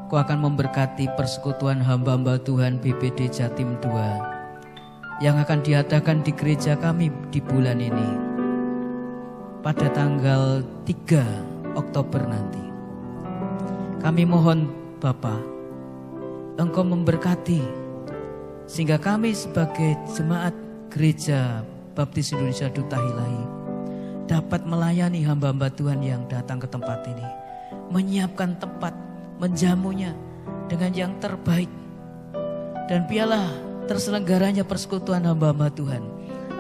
Kau akan memberkati persekutuan hamba-hamba Tuhan BPD Jatim 2 yang akan diadakan di gereja kami di bulan ini pada tanggal 3 Oktober nanti. Kami mohon Bapa, Engkau memberkati sehingga kami sebagai jemaat gereja Baptis Indonesia Duta Ilahi dapat melayani hamba-hamba Tuhan yang datang ke tempat ini, menyiapkan tempat, menjamunya, dengan yang terbaik. Dan biarlah terselenggaranya persekutuan hamba-hamba Tuhan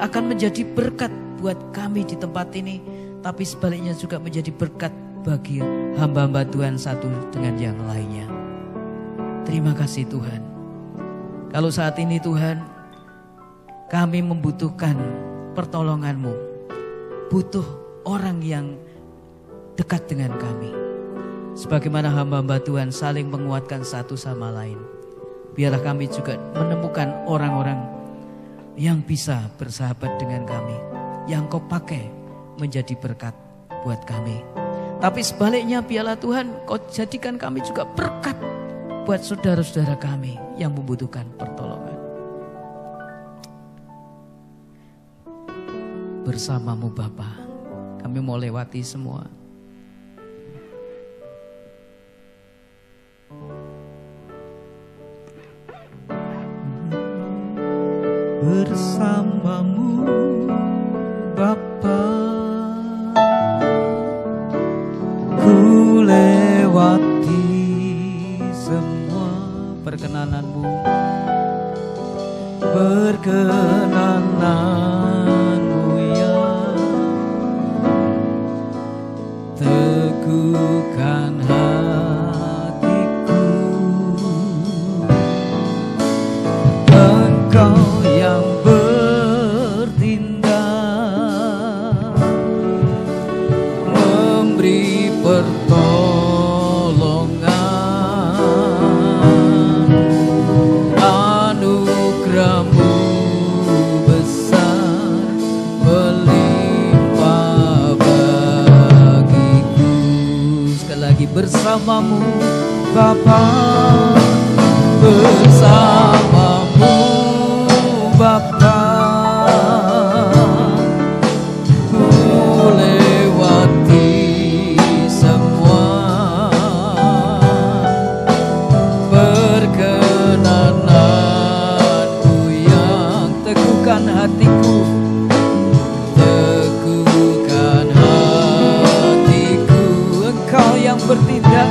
akan menjadi berkat buat kami di tempat ini, tapi sebaliknya juga menjadi berkat bagi hamba-hamba Tuhan satu dengan yang lainnya. Terima kasih Tuhan. Kalau saat ini Tuhan, kami membutuhkan pertolongan-Mu, butuh orang yang dekat dengan kami. Sebagaimana hamba-hamba Tuhan saling menguatkan satu sama lain, biarlah kami juga menemukan orang-orang yang bisa bersahabat dengan kami, yang Kau pakai menjadi berkat buat kami. Tapi sebaliknya biarlah Tuhan Kau jadikan kami juga berkat buat saudara-saudara kami yang membutuhkan pertolongan. Bersama-Mu Bapa, kami mau lewati semua. Bersama-Mu Bapa, ku lewati semua Perkenananmu, perkenananmu yang teguhkan hatiku. Engkau yang bertindak, memberi pertolongan, anugerah-Mu besar melimpah bagiku. sekali lagi bersama-Mu Bapa, bersama-Mu Bapa, ku lewati semua perkenananmu yang teguhkan hatiku. teguhkan hatiku. Engkau yang bertindak,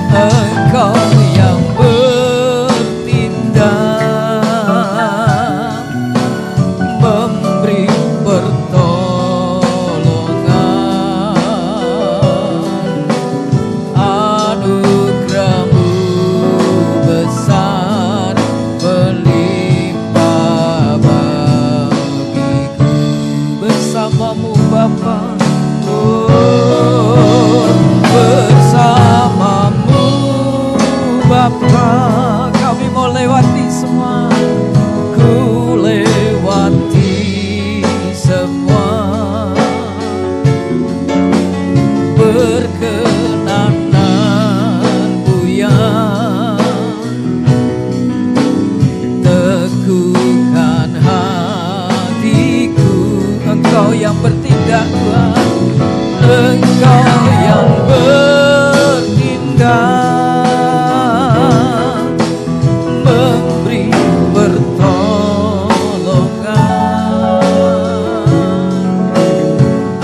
Engkau yang bertindak, memberi pertolongan, anugerah-Mu besar melimpah bagiku. Bersama-Mu Bapa, oh, bersama-Mu Bapa, kami mau lewati semua, ku lewati semua perkenananmu yang teguhkan hatiku. Engkau yang bertindak Tuhan, Engkau yang bertindak, memberi pertolongan,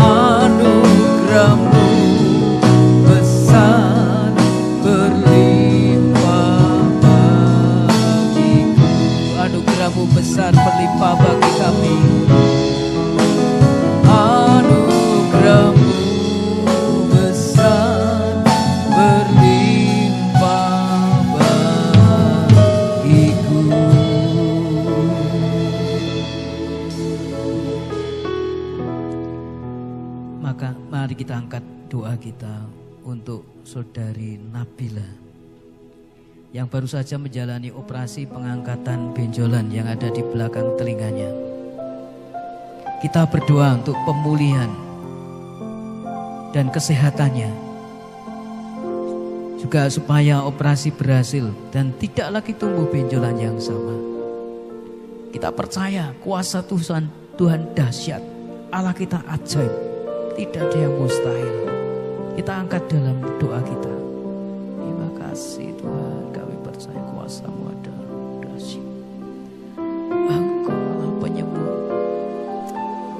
anugerah-Mu besar berlimpah bagiku. Anugerah-Mu besar berlimpah bagi kami. Anugerah-Mu besar berlimpah bagiku. Maka mari kita angkat doa kita untuk saudari Nabila yang baru saja menjalani operasi pengangkatan benjolan yang ada di belakang telinganya. Kita berdoa untuk pemulihan dan kesehatannya, juga supaya operasi berhasil dan tidak lagi tumbuh benjolan yang sama. Kita percaya kuasa Tuhan dahsyat, Allah kita ajaib, tidak ada yang mustahil. Kita angkat dalam doa kita. Terima kasih Tuhan, kami percaya kuasa-Mu adalah dahsyat. Engkau Allah penyembuh,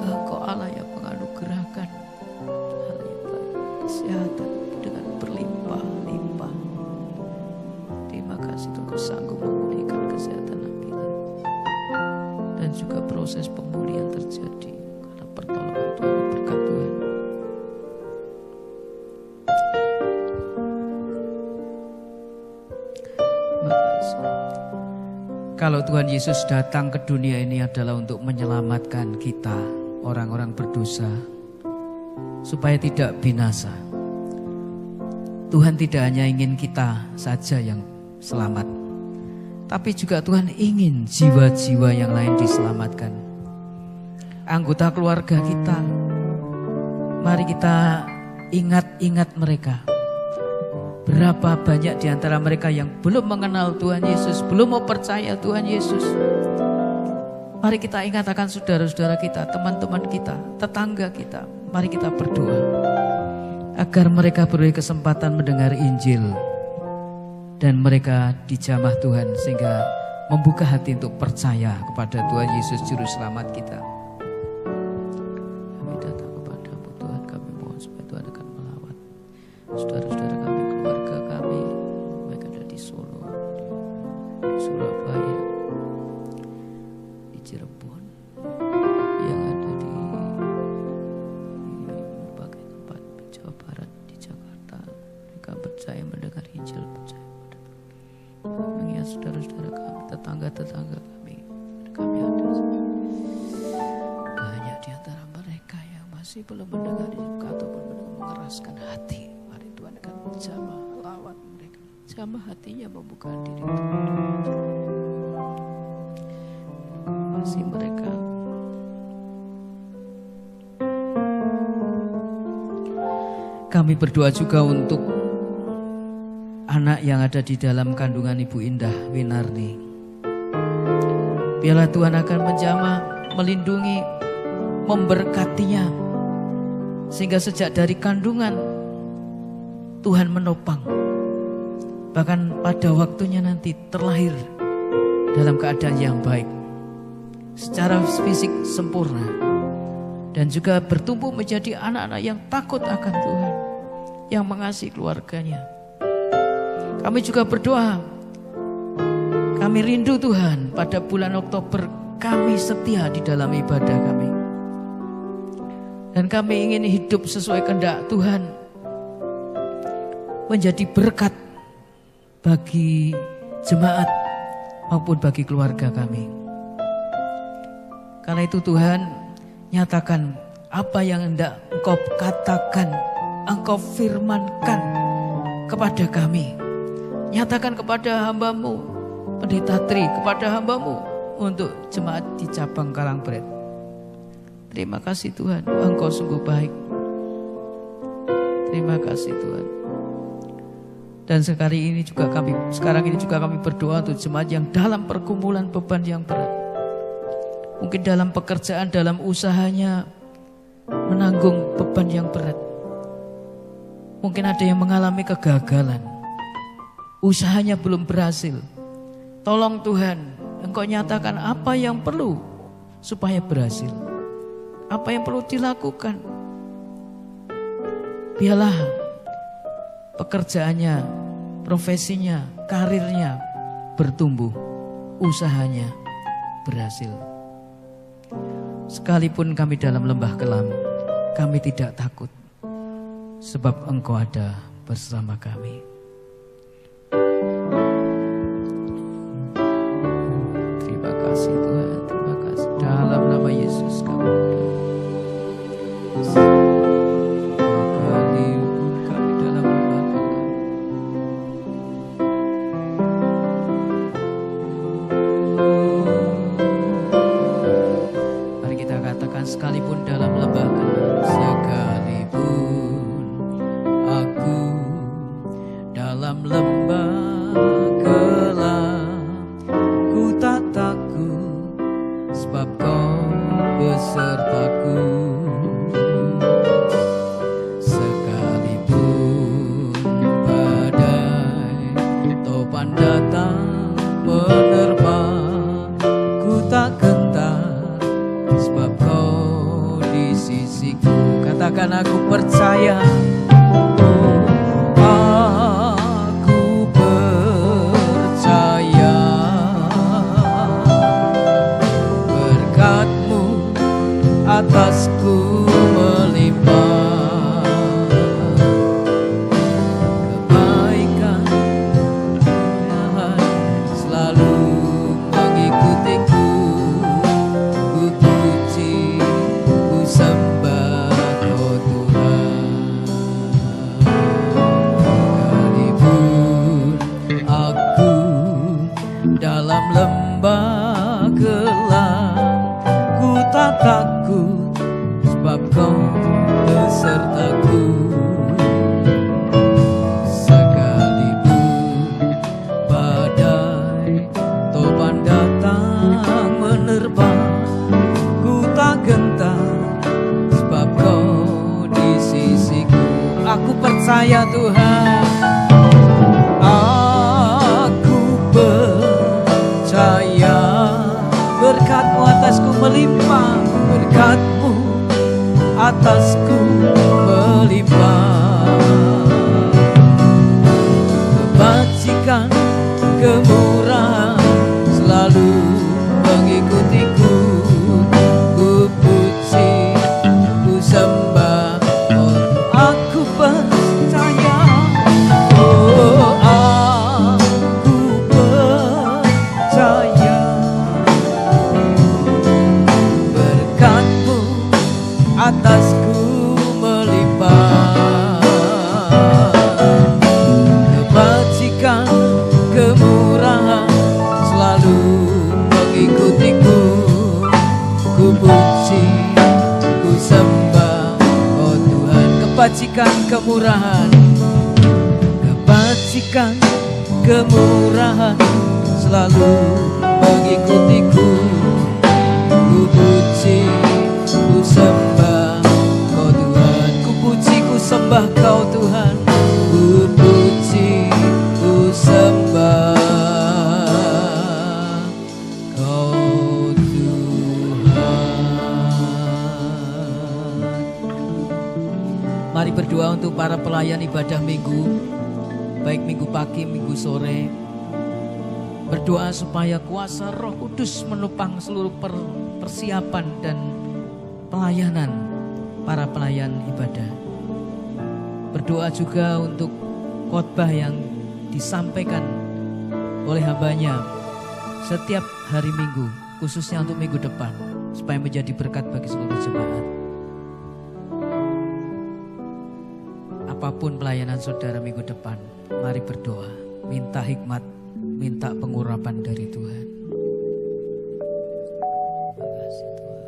Engkau Allah yang menganugerahkan hal yang baik, kesehatan dengan berlimpah-limpah. kasih Tuhan, Engkau sanggup memulihkan kesehatan Nabila. Dan juga proses pemulihan terjadi karena pertolongan Tuhan, berkat Tuhan. Makasih. Kalau Tuhan Yesus datang ke dunia ini adalah untuk menyelamatkan kita, orang-orang berdosa, supaya tidak binasa. Tuhan tidak hanya ingin kita saja yang selamat, tapi juga Tuhan ingin jiwa-jiwa yang lain diselamatkan. Anggota keluarga kita, mari kita ingat-ingat mereka. Berapa banyak di antara mereka yang belum mengenal Tuhan Yesus, belum mau percaya Tuhan Yesus. Mari kita ingat akan saudara-saudara kita, teman-teman kita, tetangga kita. Mari kita berdoa agar mereka beroleh kesempatan mendengar Injil dan mereka dijamah Tuhan sehingga membuka hati untuk percaya kepada Tuhan Yesus Juru Selamat kita. Kami datang kepadamu Tuhan, kami mohon supaya Tuhan akan melawat saudara-saudara kami, keluarga kami, baik ada di Solo, di Surabaya, di Cirebon, yang ada di berbagai tempat, di Jawa Barat, di Jakarta. Mereka percaya mendengar Injil, percaya pada Tuhan. Mengingat saudara-saudara kami, tetangga-tetangga kami ada banyak di antara mereka yang masih belum mendengar Injil ataupun mengeraskan hati. Mari Tuhan akan jamah lawat mereka, jamah hatinya, membuka diri Tuhan. Masih mereka kami berdoa juga untuk anak yang ada di dalam kandungan Ibu Indah Winarni. Biarlah Tuhan akan menjamah, melindungi, memberkatinya, sehingga sejak dari kandungan Tuhan menopang, bahkan pada waktunya nanti terlahir dalam keadaan yang baik, secara fisik sempurna, dan juga bertumbuh menjadi anak-anak yang takut akan Tuhan, yang mengasihi keluarganya. Kami juga berdoa, kami rindu Tuhan pada bulan Oktober kami setia di dalam ibadah kami, dan kami ingin hidup sesuai kehendak Tuhan, menjadi berkat bagi jemaat maupun bagi keluarga kami. Karena itu Tuhan, nyatakan apa yang hendak Engkau katakan, Engkau firmankan kepada kami. Nyatakan kepada hamba-Mu Pendeta Tri, kepada hamba-Mu untuk jemaat di cabang Kalangbret. Terima kasih Tuhan, Engkau sungguh baik. Terima kasih Tuhan. Dan sekarang ini juga kami berdoa untuk jemaat yang dalam pergumulan beban yang berat. Mungkin dalam pekerjaan, dalam usahanya menanggung beban yang berat. Mungkin ada yang mengalami kegagalan, usahanya belum berhasil. Tolong Tuhan, Engkau nyatakan apa yang perlu supaya berhasil, apa yang perlu dilakukan. Biarlah pekerjaannya, profesinya, karirnya bertumbuh, usahanya berhasil. Sekalipun kami dalam lembah kelam, kami tidak takut, sebab Engkau ada bersama kami. Terima kasih Tuhan, terima kasih. Dalam nama Yesus kami berdoa. Kami dalam lembah kelam. Mari kita katakan, sekalipun dalam lembah kelam, sekalipun aku dalam lembah kelam, ku tak takut, sebab Kau besertaku. Sekalipun badai topan datang menerpa, ku tak gentar, sebab Kau di sisiku. Katakan, aku percaya. Aku percaya. sebab kau besertaku. Sekalipun badai topan datang menerpa, ku tak gentar sebab kau di sisiku. Aku percaya Tuhan, aku percaya berkat-Mu atasku melimpah, berkat-Mu atasku melimpah. Kebajikan, kemurahan selalu mengikutiku. Ku puji, ku sembah, oh aku percaya. Oh aku percaya berkat-Mu atasku melimpah. Kebajikan, kemurahan selalu mengikutiku. Ku puji, ku sembah, oh Tuhan. Kebajikan, kemurahan, kebajikan, kemurahan selalu mengikutiku. Ku puji, ku sembah, oh Tuhan. Ku puji, ku sembah Kau Tuhan. Ku puji, ku sembah Kau Tuhan. Mari berdoa untuk para pelayan ibadah minggu, baik minggu pagi, minggu sore. Berdoa supaya kuasa Roh Kudus menopang seluruh persiapan dan pelayanan para pelayan ibadah. Berdoa juga untuk khotbah yang disampaikan oleh hambanya setiap hari Minggu, khususnya untuk minggu depan, supaya menjadi berkat bagi seluruh jemaat. Apapun pelayanan saudara minggu depan, mari berdoa, minta hikmat, minta pengurapan dari Tuhan. Terima kasih Tuhan.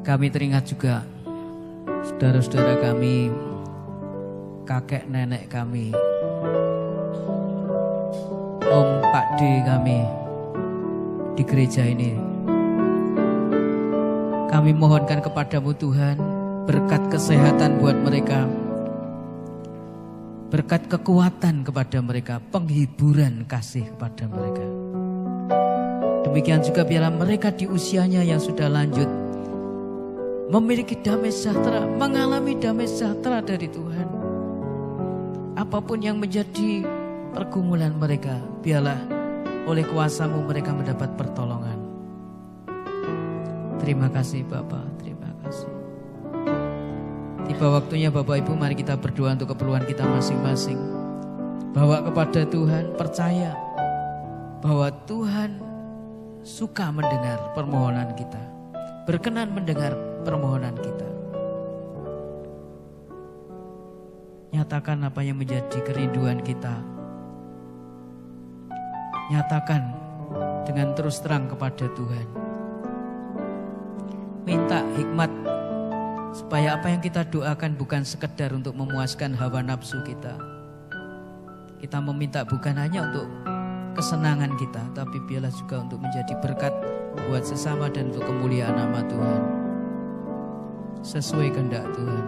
Kami teringat juga saudara-saudara kami, kakek nenek kami, om pak D kami di gereja ini. Kami mohonkan kepadamu Tuhan, berkat kesehatan buat mereka, berkat kekuatan kepada mereka, penghiburan kasih kepada mereka. Demikian juga biarlah mereka di usianya yang sudah lanjut memiliki damai sejahtera, mengalami damai sejahtera dari Tuhan. Apapun yang menjadi pergumulan mereka, biarlah oleh kuasa-Mu mereka mendapat pertolongan. Terima kasih Bapa, terima kasih. Tiba waktunya Bapak Ibu, mari kita berdoa untuk keperluan kita masing-masing. Bawa kepada Tuhan, percaya bahwa Tuhan suka mendengar permohonan kita, berkenan mendengar permohonan kita. Nyatakan apa yang menjadi kerinduan kita. Nyatakan dengan terus terang kepada Tuhan. Minta hikmat supaya apa yang kita doakan bukan sekedar untuk memuaskan hawa nafsu kita. Kita meminta bukan hanya untuk kesenangan kita, tapi biarlah juga untuk menjadi berkat buat sesama dan untuk kemuliaan nama Tuhan. Sesuai kehendak Tuhan.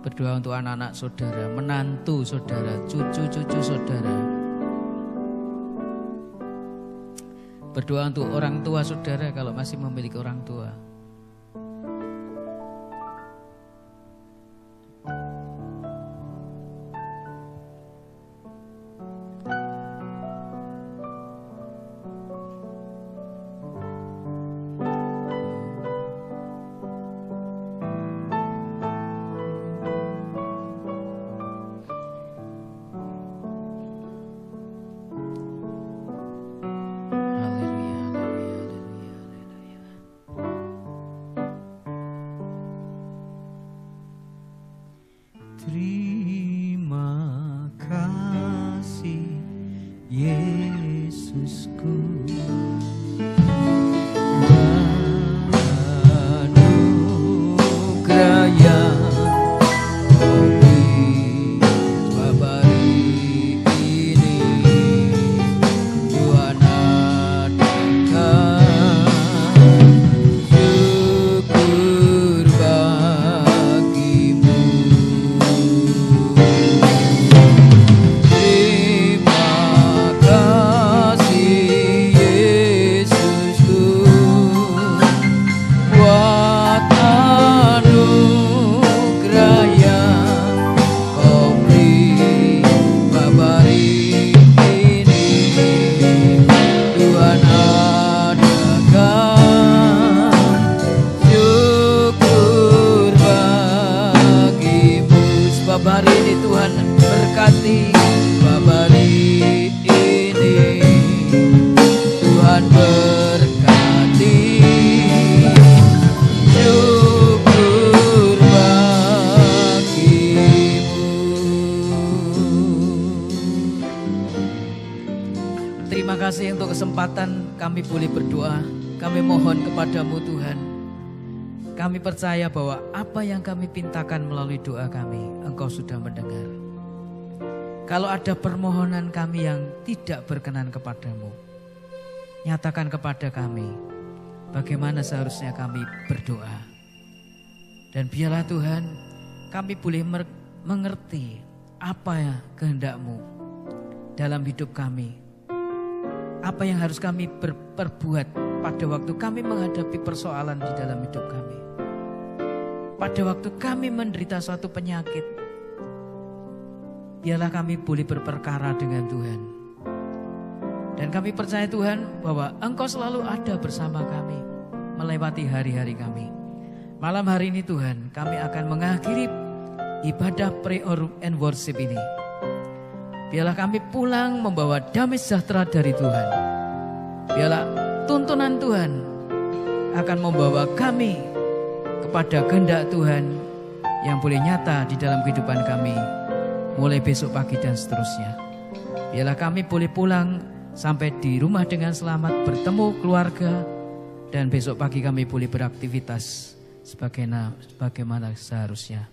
Berdoa untuk anak-anak saudara, menantu saudara, cucu-cucu saudara. Berdoa untuk orang tua saudara kalau masih memiliki orang tua. Terima kasih Yesusku, anugerah yang Kau beri hari ini. Tuhan adakan syukur bagimu. Terima kasih Yesusku, buat anugerah yang Kau beri hari ini. Tuhan adakan syukur bagimu. Sebab hari ini Tuhan berkati, sebab hari ini Tuhan berkati, syukur bagimu. Terima kasih untuk kesempatan kami boleh berdoa. Kami mohon kepadamu Tuhan. Kami percaya bahwa apa yang kami pintakan melalui doa kami, Engkau sudah mendengar. Kalau ada permohonan kami yang tidak berkenan kepadamu, nyatakan kepada kami bagaimana seharusnya kami berdoa. Dan biarlah Tuhan kami boleh mengerti apa ya kehendak-Mu dalam hidup kami. Apa yang harus kami perbuat pada waktu kami menghadapi persoalan di dalam hidup kami. Pada waktu kami menderita suatu penyakit, biarlah kami boleh berperkara dengan Tuhan. Dan kami percaya Tuhan bahwa Engkau selalu ada bersama kami melewati hari-hari kami. Malam hari ini Tuhan, kami akan mengakhiri ibadah prayer and worship ini. Biarlah kami pulang membawa damai sejahtera dari Tuhan. Biarlah tuntunan Tuhan akan membawa kami kepada kehendak Tuhan yang boleh nyata di dalam kehidupan kami mulai besok pagi dan seterusnya. Biarlah kami boleh pulang sampai di rumah dengan selamat, bertemu keluarga, dan besok pagi kami boleh beraktivitas sebagaimana seharusnya.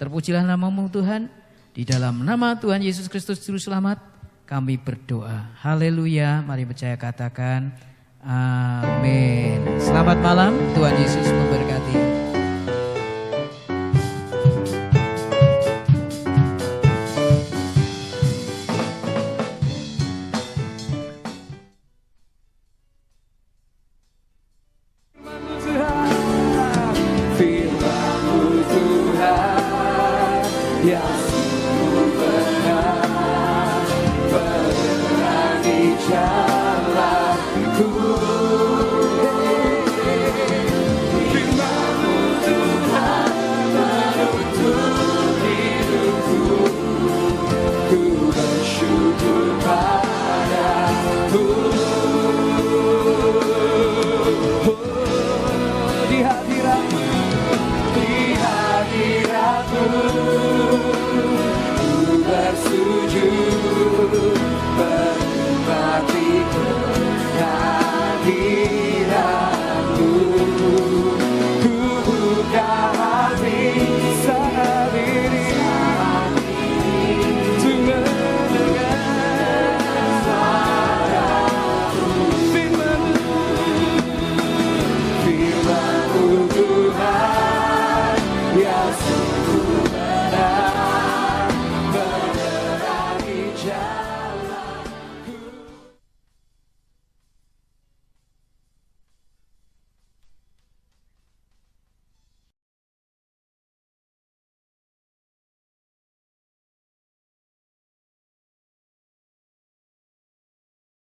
Terpujilah nama-Mu Tuhan. Di dalam nama Tuhan Yesus Kristus Juru Selamat kami berdoa. Haleluya. Mari percaya katakan amin. Selamat malam. Tuhan Yesus memberkati.